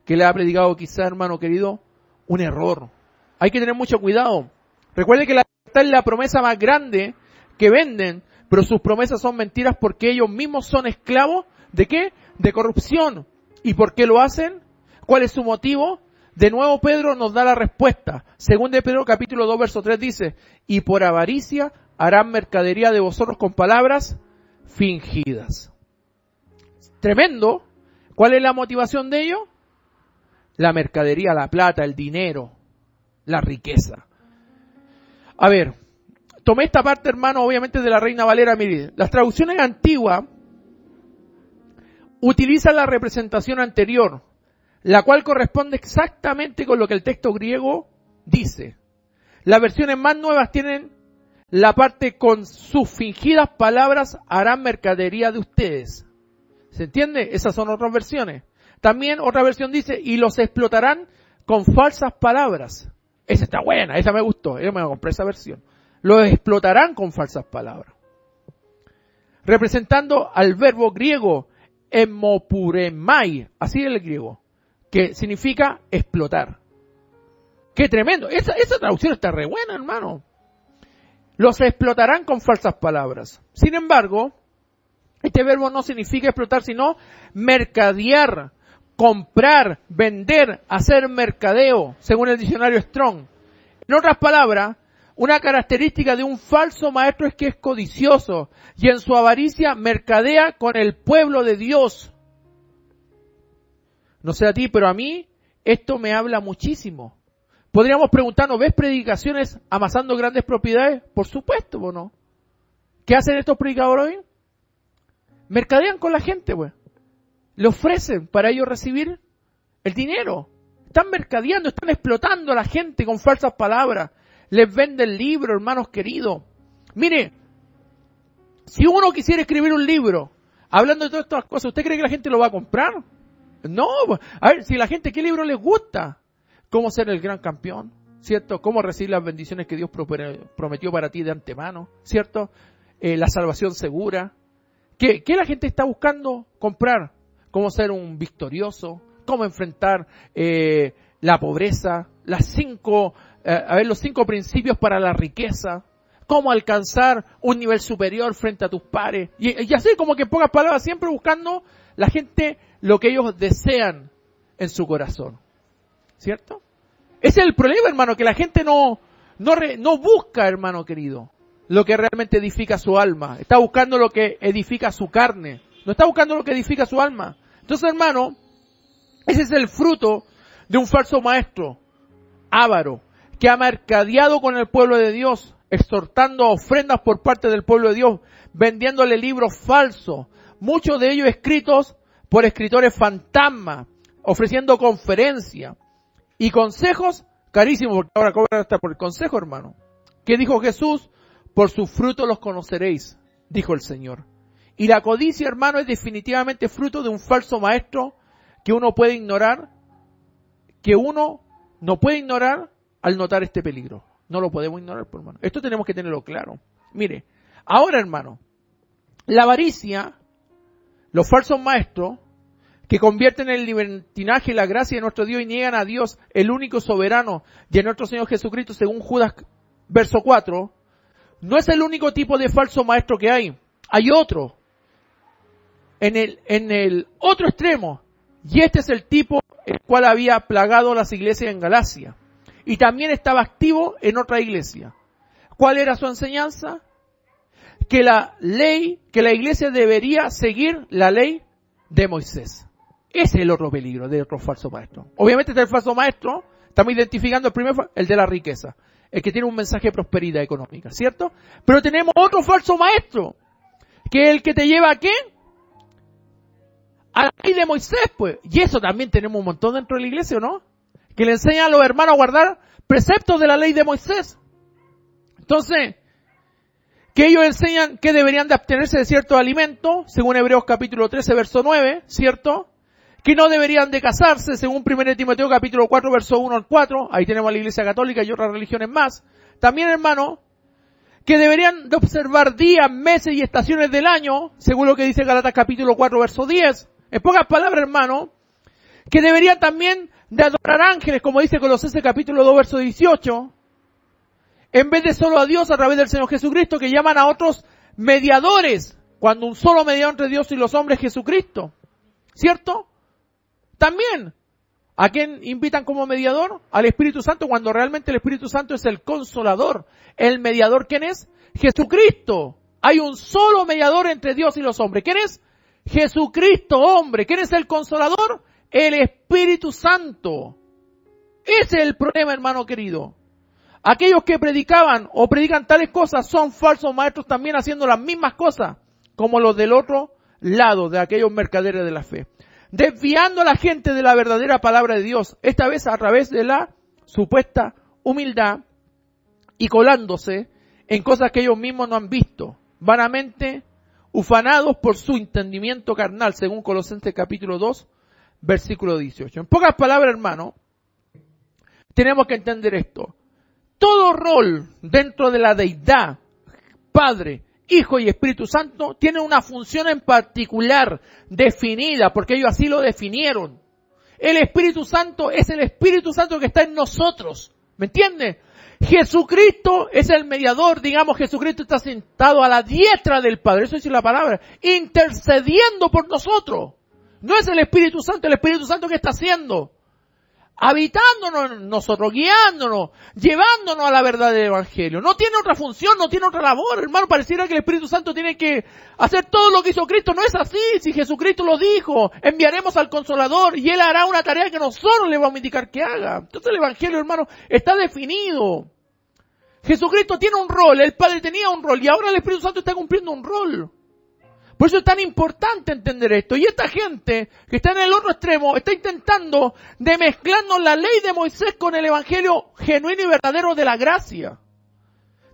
que le ha predicado quizá, hermano querido, un error. Hay que tener mucho cuidado. Recuerde que la libertad es la promesa más grande que venden, pero sus promesas son mentiras porque ellos mismos son esclavos ¿de qué? De corrupción. ¿Y por qué lo hacen? ¿Cuál es su motivo? De nuevo Pedro nos da la respuesta. Según de Pedro capítulo 2 verso 3 dice, y por avaricia harán mercadería de vosotros con palabras fingidas. Tremendo. ¿Cuál es la motivación de ellos? La mercadería, la plata, el dinero, la riqueza. A ver, tomé esta parte, hermano, obviamente de la Reina Valera. Mire, las traducciones antiguas utilizan la representación anterior, la cual corresponde exactamente con lo que el texto griego dice. Las versiones más nuevas tienen la parte con sus fingidas palabras harán mercadería de ustedes. ¿Se entiende? Esas son otras versiones. También otra versión dice, y los explotarán con falsas palabras. Esa está buena, esa me gustó, yo me compré esa versión. Los explotarán con falsas palabras. Representando al verbo griego hemopuremai, así es el griego, que significa explotar. ¡Qué tremendo! Esa traducción está re buena, hermano. Los explotarán con falsas palabras. Sin embargo, este verbo no significa explotar, sino mercadear, comprar, vender, hacer mercadeo, según el diccionario Strong. En otras palabras, una característica de un falso maestro es que es codicioso y en su avaricia mercadea con el pueblo de Dios. No sé a ti, pero a mí esto me habla muchísimo. Podríamos preguntarnos, ¿ves predicaciones amasando grandes propiedades? Por supuesto, ¿o no? ¿Qué hacen estos predicadores hoy? Mercadean con la gente, pues. Le ofrecen para ellos recibir el dinero. Están mercadeando, están explotando a la gente con falsas palabras. Les venden libros, hermanos queridos. Mire, si uno quisiera escribir un libro hablando de todas estas cosas, ¿usted cree que la gente lo va a comprar? No. A ver, si la gente, ¿qué libro les gusta? ¿Cómo ser el gran campeón? ¿Cierto? ¿Cómo recibir las bendiciones que Dios prometió para ti de antemano? ¿Cierto? La salvación segura. ¿Qué la gente está buscando comprar? ¿Cómo ser un victorioso? ¿Cómo enfrentar la pobreza? Los 5 principios para la riqueza. ¿Cómo alcanzar un nivel superior frente a tus pares? Y así como que en pocas palabras, siempre buscando la gente lo que ellos desean en su corazón. ¿Cierto? Ese es el problema, hermano, que la gente no busca, hermano querido, lo que realmente edifica su alma. Está buscando lo que edifica su carne. No está buscando lo que edifica su alma. Entonces, hermano, ese es el fruto de un falso maestro, avaro, que ha mercadeado con el pueblo de Dios, extortando ofrendas por parte del pueblo de Dios, vendiéndole libros falsos, muchos de ellos escritos por escritores fantasmas, ofreciendo conferencias y consejos carísimos, porque ahora cobran hasta por el consejo, hermano. ¿Qué dijo Jesús? Por sus frutos los conoceréis, dijo el Señor. Y la codicia, hermano, es definitivamente fruto de un falso maestro que uno puede ignorar, que uno no puede ignorar al notar este peligro. No lo podemos ignorar, hermano. Esto tenemos que tenerlo claro. Mire, ahora, hermano, la avaricia, los falsos maestros, que convierten el libertinaje y la gracia de nuestro Dios y niegan a Dios, el único soberano, y a nuestro Señor Jesucristo, según Judas, verso 4, no es el único tipo de falso maestro que hay. Hay otro. En el otro extremo. Y este es el tipo el cual había plagado las iglesias en Galacia. Y también estaba activo en otra iglesia. ¿Cuál era su enseñanza? Que la iglesia debería seguir la ley de Moisés. Ese es el otro peligro de otro falso maestro. Obviamente está el falso maestro, estamos identificando el de la riqueza, el que tiene un mensaje de prosperidad económica, ¿cierto? Pero tenemos otro falso maestro, que es el que te lleva ¿a qué? A la ley de Moisés, pues. Y eso también tenemos un montón dentro de la iglesia, ¿o no? Que le enseñan a los hermanos a guardar preceptos de la ley de Moisés. Entonces, que ellos enseñan que deberían de abstenerse de ciertos alimentos, según Hebreos capítulo 13, verso 9, ¿cierto? Que no deberían de casarse, según 1 Timoteo capítulo 4, verso 1 al 4, ahí tenemos a la iglesia católica y otras religiones más. También, hermano, que deberían de observar días, meses y estaciones del año, según lo que dice Gálatas capítulo 4, verso 10. En pocas palabras, hermano, que deberían también de adorar ángeles, como dice Colosenses capítulo 2, verso 18, en vez de solo a Dios a través del Señor Jesucristo, que llaman a otros mediadores, cuando un solo mediador entre Dios y los hombres es Jesucristo. ¿Cierto? También, ¿a quién invitan como mediador? Al Espíritu Santo, cuando realmente el Espíritu Santo es el consolador. El mediador, ¿quién es? Jesucristo. Hay un solo mediador entre Dios y los hombres. ¿Quién es? Jesucristo, hombre. ¿Quién es el Consolador? El Espíritu Santo. Ese es el problema, hermano querido. Aquellos que predicaban o predican tales cosas son falsos maestros también haciendo las mismas cosas como los del otro lado de aquellos mercaderes de la fe. Desviando a la gente de la verdadera palabra de Dios, esta vez a través de la supuesta humildad y colándose en cosas que ellos mismos no han visto, vanamente ufanados por su entendimiento carnal, según Colosenses capítulo 2, versículo 18. En pocas palabras, hermano, tenemos que entender esto. Todo rol dentro de la deidad, Padre, Hijo y Espíritu Santo, tiene una función en particular definida, porque ellos así lo definieron. El Espíritu Santo es el Espíritu Santo que está en nosotros. ¿Me entiende? Jesucristo es el mediador, digamos, Jesucristo está sentado a la diestra del Padre, eso dice la palabra, intercediendo por nosotros. No es el Espíritu Santo que está haciendo, habitándonos nosotros, guiándonos, llevándonos a la verdad del Evangelio. No tiene otra función, no tiene otra labor, hermano. Pareciera que el Espíritu Santo tiene que hacer todo lo que hizo Cristo. No es así. Si Jesucristo lo dijo, enviaremos al Consolador y Él hará una tarea que nosotros le vamos a indicar que haga. Entonces el Evangelio, hermano, está definido. Jesucristo tiene un rol, el Padre tenía un rol y ahora el Espíritu Santo está cumpliendo un rol. Por eso es tan importante entender esto. Y esta gente que está en el otro extremo está intentando de mezclarnos la ley de Moisés con el Evangelio genuino y verdadero de la gracia.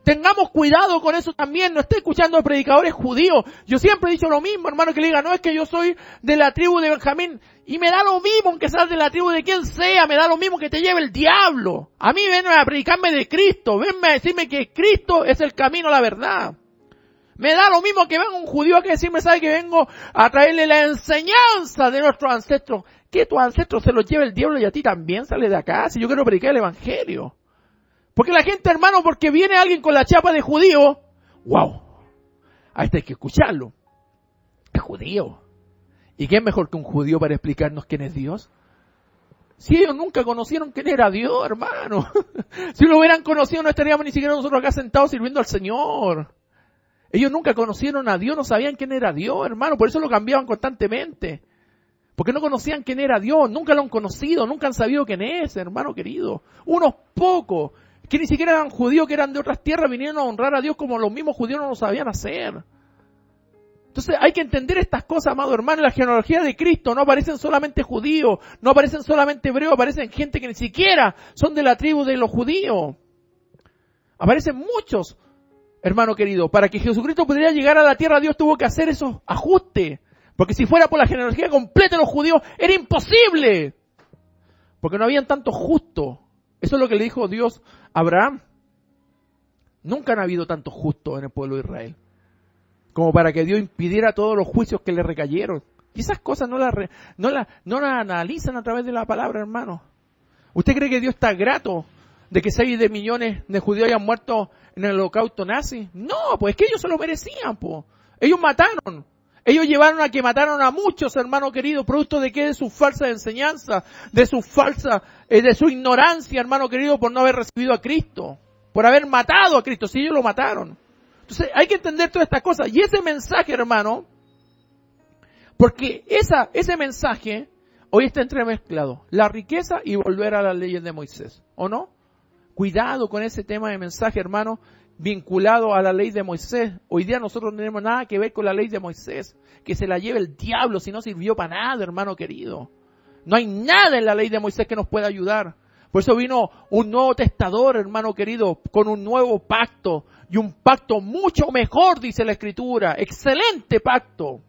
Tengamos cuidado con eso también. No esté escuchando a predicadores judíos. Yo siempre he dicho lo mismo, hermano, que le diga, no es que yo soy de la tribu de Benjamín. Y me da lo mismo que seas de la tribu de quien sea. Me da lo mismo que te lleve el diablo. A mí venme a predicarme de Cristo. Venme a decirme que Cristo es el camino a la verdad. Me da lo mismo que venga un judío a decirme, sabe que vengo a traerle la enseñanza de nuestros ancestros. Que tus ancestros se los lleve el diablo y a ti también sale de acá. Si yo quiero predicar el Evangelio. Porque la gente, hermano, porque viene alguien con la chapa de judío, wow, a este hay que escucharlo. Es judío. ¿Y qué es mejor que un judío para explicarnos quién es Dios? Si ellos nunca conocieron quién era Dios, hermano. Si lo hubieran conocido no estaríamos ni siquiera nosotros acá sentados sirviendo al Señor. Ellos nunca conocieron a Dios, no sabían quién era Dios, hermano, por eso lo cambiaban constantemente. Porque no conocían quién era Dios, nunca lo han conocido, nunca han sabido quién es, hermano querido. Unos pocos, que ni siquiera eran judíos, que eran de otras tierras, vinieron a honrar a Dios como los mismos judíos no lo sabían hacer. Entonces hay que entender estas cosas, amado hermano. En la genealogía de Cristo no aparecen solamente judíos, no aparecen solamente hebreos, aparecen gente que ni siquiera son de la tribu de los judíos. Aparecen muchos. Hermano querido, para que Jesucristo pudiera llegar a la tierra, Dios tuvo que hacer esos ajustes. Porque si fuera por la genealogía completa de los judíos, era imposible. Porque no habían tantos justos. Eso es lo que le dijo Dios a Abraham. Nunca han habido tantos justos en el pueblo de Israel. Como para que Dios impidiera todos los juicios que le recayeron. Y esas cosas no las analizan a través de la palabra, hermano. ¿Usted cree que Dios está grato de que 6 millones de judíos hayan muerto en el holocausto nazi? No, pues es que ellos se lo merecían, pues. Ellos mataron. Ellos llevaron a que mataron a muchos, hermano querido, producto de qué, de sus falsas enseñanzas, de su ignorancia, hermano querido, por no haber recibido a Cristo, por haber matado a Cristo, si ellos lo mataron. Entonces hay que entender todas estas cosas. Y ese mensaje, hermano, porque ese mensaje hoy está entremezclado, la riqueza y volver a las leyes de Moisés, ¿o no? Cuidado con ese tema de mensaje, hermano, vinculado a la ley de Moisés. Hoy día nosotros no tenemos nada que ver con la ley de Moisés. Que se la lleve el diablo si no sirvió para nada, hermano querido. No hay nada en la ley de Moisés que nos pueda ayudar. Por eso vino un nuevo testador, hermano querido, con un nuevo pacto. Y un pacto mucho mejor, dice la Escritura. Excelente pacto.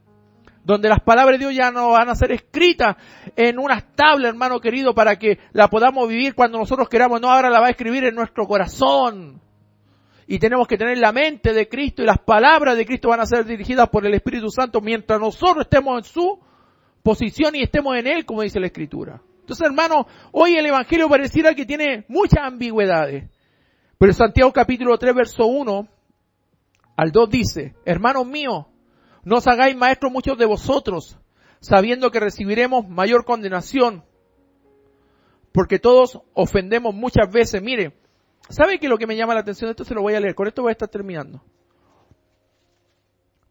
Donde las palabras de Dios ya no van a ser escritas en unas tablas, hermano querido, para que la podamos vivir cuando nosotros queramos. No, ahora la va a escribir en nuestro corazón. Y tenemos que tener la mente de Cristo y las palabras de Cristo van a ser dirigidas por el Espíritu Santo mientras nosotros estemos en su posición y estemos en Él, como dice la Escritura. Entonces, hermano, hoy el Evangelio pareciera que tiene muchas ambigüedades. Pero Santiago capítulo 3, verso 1 al 2 dice, hermanos míos, no os hagáis maestros muchos de vosotros, sabiendo que recibiremos mayor condenación, porque todos ofendemos muchas veces. Mire, ¿sabe qué es lo que me llama la atención? Esto se lo voy a leer, con esto voy a estar terminando.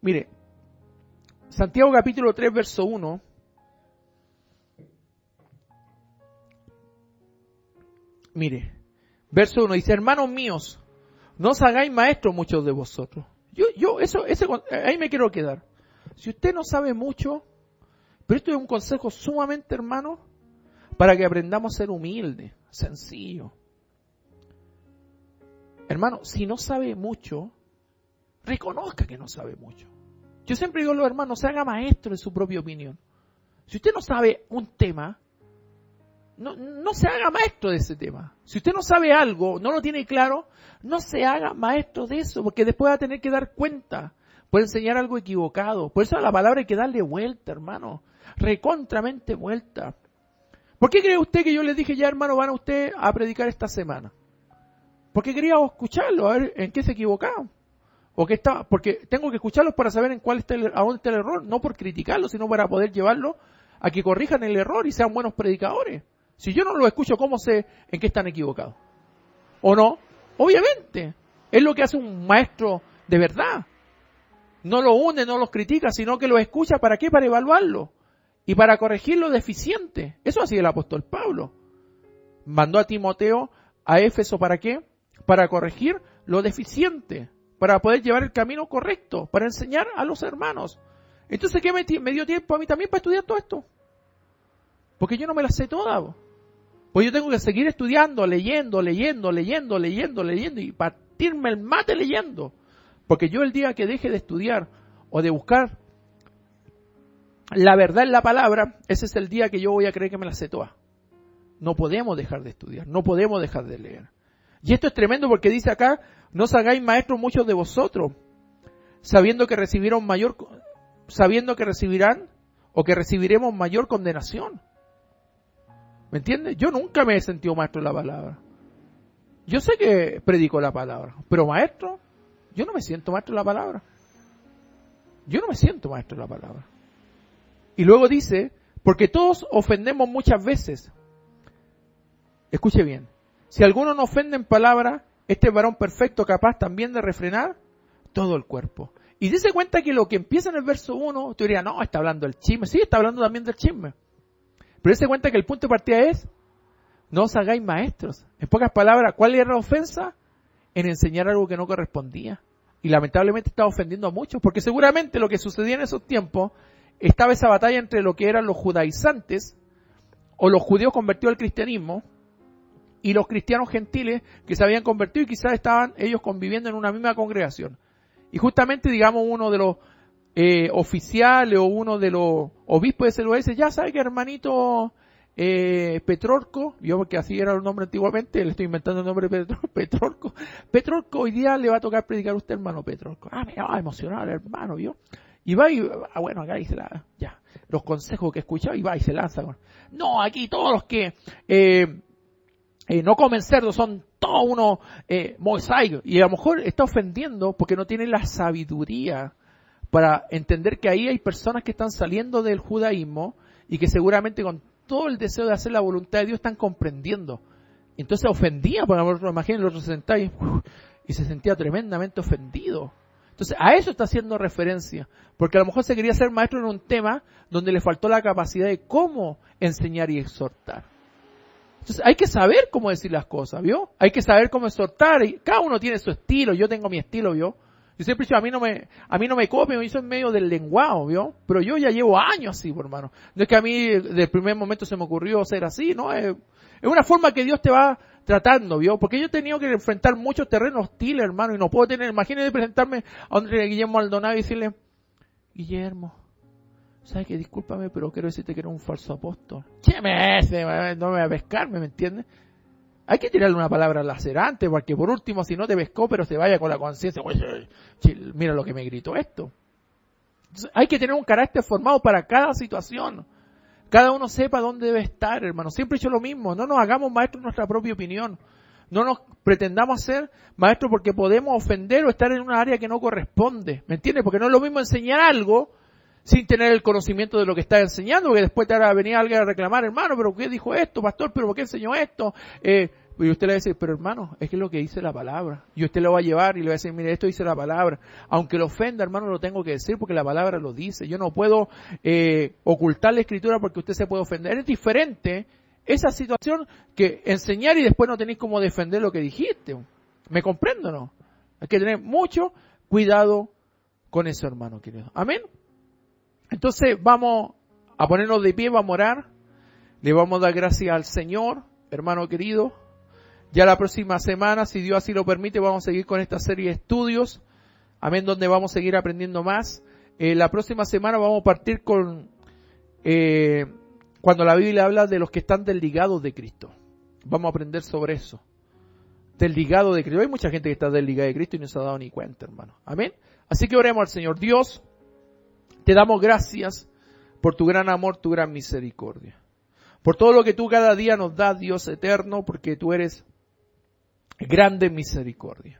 Mire, Santiago capítulo 3, verso 1. Mire, verso 1 dice, hermanos míos, no os hagáis maestros muchos de vosotros. Ahí me quiero quedar. Si usted no sabe mucho, pero esto es un consejo sumamente, hermano, para que aprendamos a ser humildes, sencillos. Hermano, si no sabe mucho, reconozca que no sabe mucho. Yo siempre digo a los hermanos, se haga maestro de su propia opinión. Si usted no sabe un tema, no se haga maestro de ese tema. Si usted no sabe algo, no lo tiene claro, no se haga maestro de eso, porque después va a tener que dar cuenta. Puede enseñar algo equivocado. Por eso a la palabra hay que darle vuelta, hermano. Recontramente vuelta. ¿Por qué cree usted que yo les dije ya, hermano, van a usted a predicar esta semana? Porque quería escucharlo, a ver en qué se equivocaban. Porque tengo que escucharlos para saber a dónde está el error, no por criticarlos, sino para poder llevarlos a que corrijan el error y sean buenos predicadores. Si yo no los escucho, ¿cómo sé en qué están equivocados? ¿O no? Obviamente. Es lo que hace un maestro de verdad. No lo hunde, no los critica, sino que los escucha. ¿Para qué? Para evaluarlo. Y para corregir lo deficiente. Eso hacía el apóstol Pablo. Mandó a Timoteo a Éfeso, ¿para qué? Para corregir lo deficiente. Para poder llevar el camino correcto. Para enseñar a los hermanos. Entonces, ¿qué me dio tiempo a mí también para estudiar todo esto? Porque yo no me las sé todas. Pues yo tengo que seguir estudiando, leyendo y partirme el mate leyendo. Porque yo el día que deje de estudiar o de buscar la verdad en la palabra, ese es el día que yo voy a creer que me las sé todas. No podemos dejar de estudiar, no podemos dejar de leer. Y esto es tremendo porque dice acá, no os hagáis maestros muchos de vosotros, sabiendo que recibirán o que recibiremos mayor condenación. ¿Me entiendes? Yo nunca me he sentido maestro de la palabra. Yo sé que predico la palabra, pero maestro, yo no me siento maestro de la palabra. Yo no me siento maestro de la palabra. Y luego dice, porque todos ofendemos muchas veces. Escuche bien. Si alguno no ofende en palabra, este es varón perfecto, capaz también de refrenar todo el cuerpo. Y dice cuenta que lo que empieza en el verso 1, tú dirías, no, está hablando del chisme. Sí, está hablando también del chisme. Pero dice cuenta que el punto de partida es, no os hagáis maestros. En pocas palabras, ¿cuál era la ofensa? En enseñar algo que no correspondía. Y lamentablemente estaba ofendiendo a muchos, porque seguramente lo que sucedía en esos tiempos, estaba esa batalla entre lo que eran los judaizantes, o los judíos convertidos al cristianismo, y los cristianos gentiles que se habían convertido y quizás estaban ellos conviviendo en una misma congregación. Y justamente, digamos, uno de los oficiales o uno de los obispos de ese lugar dice, ya sabe que hermanito Petrorco, yo porque así era el nombre antiguamente, le estoy inventando el nombre de Petrorco, hoy día le va a tocar predicar a usted, hermano Petrorco. Me va a emocionar, hermano, ¿vio? Y va y, bueno, acá dice los consejos que he escuchado, y va y se lanza. No, aquí todos los que no comen cerdo son todos unos mosaicos. Y a lo mejor está ofendiendo porque no tiene la sabiduría para entender que ahí hay personas que están saliendo del judaísmo y que seguramente con todo el deseo de hacer la voluntad de Dios están comprendiendo. Entonces ofendía, porque imagínense, el otro se sentaba y se sentía tremendamente ofendido. Entonces a eso está haciendo referencia, porque a lo mejor se quería ser maestro en un tema donde le faltó la capacidad de cómo enseñar y exhortar. Entonces hay que saber cómo decir las cosas, ¿vio? Hay que saber cómo exhortar, y cada uno tiene su estilo, yo tengo mi estilo, ¿vio? Yo siempre he dicho, a mí no me copian, yo soy en medio del lenguado, ¿vio? Pero yo ya llevo años así, por hermano. No es que a mí del primer momento se me ocurrió ser así, ¿no? Es una forma que Dios te va tratando, ¿vio? Porque yo he tenido que enfrentar muchos terrenos hostiles, hermano, y no puedo imagínate presentarme a donde Guillermo Maldonado y decirle, Guillermo, ¿sabes qué? Discúlpame, pero quiero decirte que eres un falso apóstol. No me va a pescar, ¿me entiendes? Hay que tirarle una palabra lacerante, porque por último, si no te pescó, pero se vaya con la conciencia, mira lo que me gritó esto. Entonces, hay que tener un carácter formado para cada situación. Cada uno sepa dónde debe estar, hermano. Siempre he hecho lo mismo. No nos hagamos maestros de nuestra propia opinión. No nos pretendamos ser maestros porque podemos ofender o estar en una área que no corresponde. ¿Me entiendes? Porque no es lo mismo enseñar algo sin tener el conocimiento de lo que está enseñando, porque después te va a venir alguien a reclamar, hermano, pero ¿qué dijo esto, pastor? ¿Pero por qué enseñó esto? Y usted le va a decir, pero hermano, es que es lo que dice la palabra. Y usted lo va a llevar y le va a decir, mire, esto dice la palabra. Aunque lo ofenda, hermano, lo tengo que decir porque la palabra lo dice. Yo no puedo ocultar la escritura porque usted se puede ofender. Es diferente esa situación que enseñar y después no tenéis cómo defender lo que dijiste. ¿Me comprendo o no? Hay que tener mucho cuidado con eso, hermano querido. Amén. Entonces vamos a ponernos de pie, vamos a orar. Le vamos a dar gracias al Señor, hermano querido. Ya la próxima semana, si Dios así lo permite, vamos a seguir con esta serie de estudios. Amén, donde vamos a seguir aprendiendo más. La próxima semana vamos a partir con cuando la Biblia habla de los que están desligados de Cristo. Vamos a aprender sobre eso. Desligado de Cristo. Hay mucha gente que está desligada de Cristo y no se ha dado ni cuenta, hermano. Amén. Así que oremos al Señor. Dios, te damos gracias por tu gran amor, tu gran misericordia. Por todo lo que tú cada día nos das, Dios eterno, porque tú eres grande en misericordia.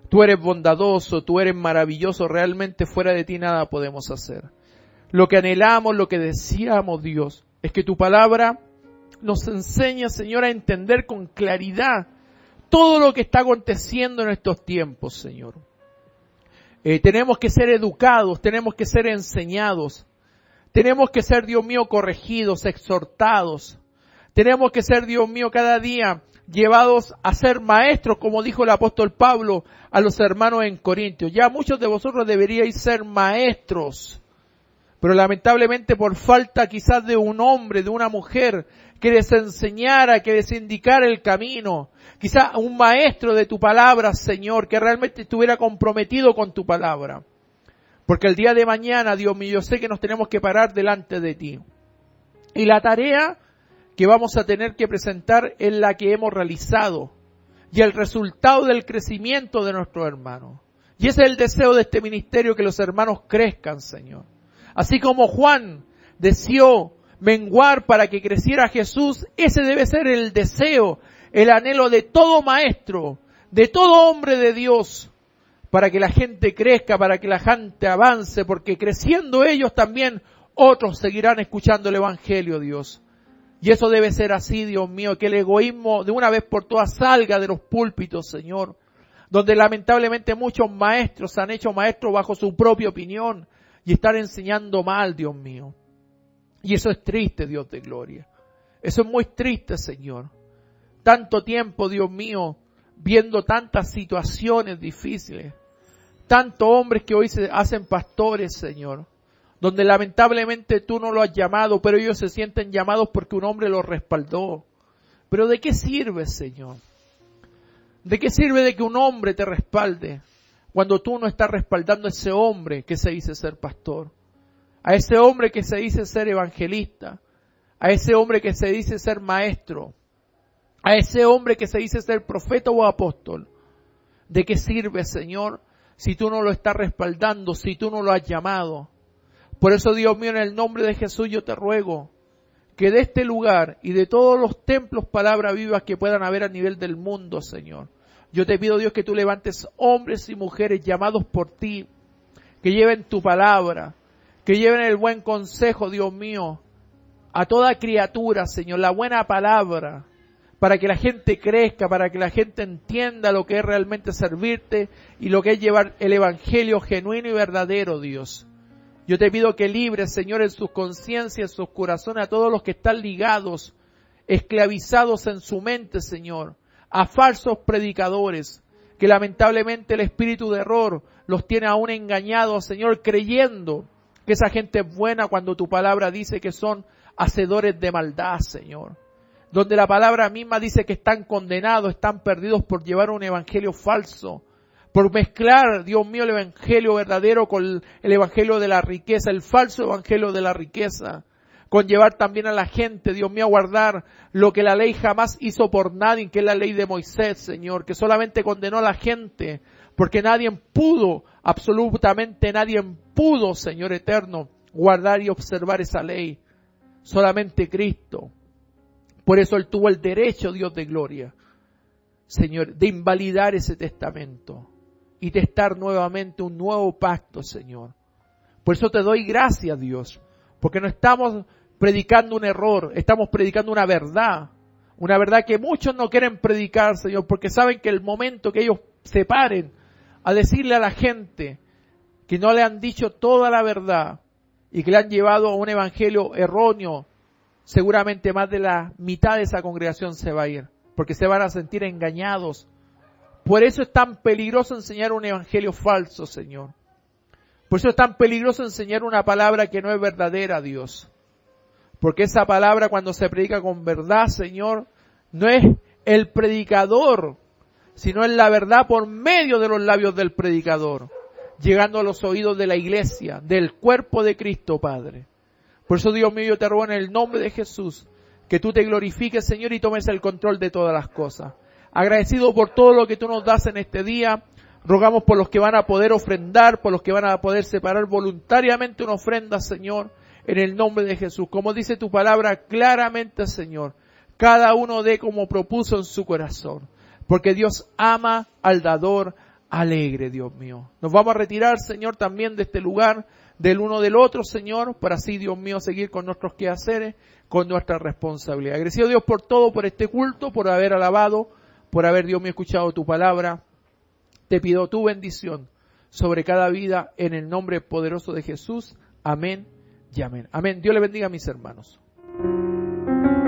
Tú eres bondadoso, tú eres maravilloso, realmente fuera de ti nada podemos hacer. Lo que anhelamos, lo que deseamos, Dios, es que tu palabra nos enseñe, Señor, a entender con claridad todo lo que está aconteciendo en estos tiempos, Señor. Tenemos que ser educados, tenemos que ser enseñados, tenemos que ser, Dios mío, corregidos, exhortados. Tenemos que ser, Dios mío, cada día llevados a ser maestros, como dijo el apóstol Pablo a los hermanos en Corintios. Ya muchos de vosotros deberíais ser maestros, pero lamentablemente por falta quizás de un hombre, de una mujer que les enseñara, que les indicara el camino. Quizás un maestro de tu palabra, Señor, que realmente estuviera comprometido con tu palabra. Porque el día de mañana, Dios mío, yo sé que nos tenemos que parar delante de ti. Y la tarea que vamos a tener que presentar es la que hemos realizado y el resultado del crecimiento de nuestros hermanos. Y ese es el deseo de este ministerio, que los hermanos crezcan, Señor. Así como Juan deseó menguar para que creciera Jesús, ese debe ser el deseo, el anhelo de todo maestro, de todo hombre de Dios, para que la gente crezca, para que la gente avance, porque creciendo ellos también otros seguirán escuchando el Evangelio, Dios. Y eso debe ser así, Dios mío, que el egoísmo de una vez por todas salga de los púlpitos, Señor, donde lamentablemente muchos maestros se han hecho maestros bajo su propia opinión y están enseñando mal, Dios mío. Y eso es triste, Dios de gloria. Eso es muy triste, Señor. Tanto tiempo, Dios mío, viendo tantas situaciones difíciles, tantos hombres que hoy se hacen pastores, Señor, donde lamentablemente tú no lo has llamado, pero ellos se sienten llamados porque un hombre los respaldó. Pero ¿de qué sirve, Señor? ¿De qué sirve de que un hombre te respalde cuando tú no estás respaldando a ese hombre que se dice ser pastor? A ese hombre que se dice ser evangelista, a ese hombre que se dice ser maestro, a ese hombre que se dice ser profeta o apóstol. ¿De qué sirve, Señor, si tú no lo estás respaldando, si tú no lo has llamado? Por eso, Dios mío, en el nombre de Jesús yo te ruego que de este lugar y de todos los templos palabras vivas que puedan haber a nivel del mundo, Señor, yo te pido, Dios, que tú levantes hombres y mujeres llamados por ti, que lleven tu palabra, que lleven el buen consejo, Dios mío, a toda criatura, Señor, la buena palabra, para que la gente crezca, para que la gente entienda lo que es realmente servirte y lo que es llevar el evangelio genuino y verdadero, Dios. Yo te pido que libres, Señor, en sus conciencias, en sus corazones, a todos los que están ligados, esclavizados en su mente, Señor, a falsos predicadores, que lamentablemente el espíritu de error los tiene aún engañados, Señor, creyendo que esa gente es buena cuando tu palabra dice que son hacedores de maldad, Señor. Donde la palabra misma dice que están condenados, están perdidos por llevar un evangelio falso, por mezclar, Dios mío, el evangelio verdadero con el evangelio de la riqueza, el falso evangelio de la riqueza, con llevar también a la gente, Dios mío, a guardar lo que la ley jamás hizo por nadie, que es la ley de Moisés, Señor, que solamente condenó a la gente, porque nadie pudo, absolutamente nadie pudo, Señor eterno, guardar y observar esa ley, solamente Cristo. Por eso Él tuvo el derecho, Dios de gloria, Señor, de invalidar ese testamento y testar nuevamente un nuevo pacto, Señor. Por eso te doy gracias, Dios, porque no estamos predicando un error, estamos predicando una verdad, Una verdad que muchos no quieren predicar, Señor, porque saben que el momento que ellos se paren a decirle a la gente que no le han dicho toda la verdad y que le han llevado a un evangelio erróneo, seguramente más de la mitad de esa congregación se va a ir, porque se van a sentir engañados. Por eso es tan peligroso enseñar un evangelio falso, Señor. Por eso es tan peligroso enseñar una palabra que no es verdadera, Dios. Porque esa palabra, cuando se predica con verdad, Señor, no es el predicador, sino es la verdad por medio de los labios del predicador, llegando a los oídos de la iglesia, del cuerpo de Cristo, Padre. Por eso, Dios mío, yo te ruego en el nombre de Jesús, que tú te glorifiques, Señor, y tomes el control de todas las cosas. Agradecido por todo lo que tú nos das en este día, rogamos por los que van a poder ofrendar, por los que van a poder separar voluntariamente una ofrenda, Señor, en el nombre de Jesús. Como dice tu palabra claramente, Señor, cada uno dé como propuso en su corazón, porque Dios ama al dador alegre, Dios mío. Nos vamos a retirar, Señor, también de este lugar, del uno del otro, Señor, para así, Dios mío, seguir con nuestros quehaceres, con nuestra responsabilidad. Agradecido, Dios, por todo, por este culto, por haber alabado, por haber, Dios mío, escuchado tu palabra. Te pido tu bendición sobre cada vida en el nombre poderoso de Jesús. Amén y amén. Amén. Dios le bendiga a mis hermanos.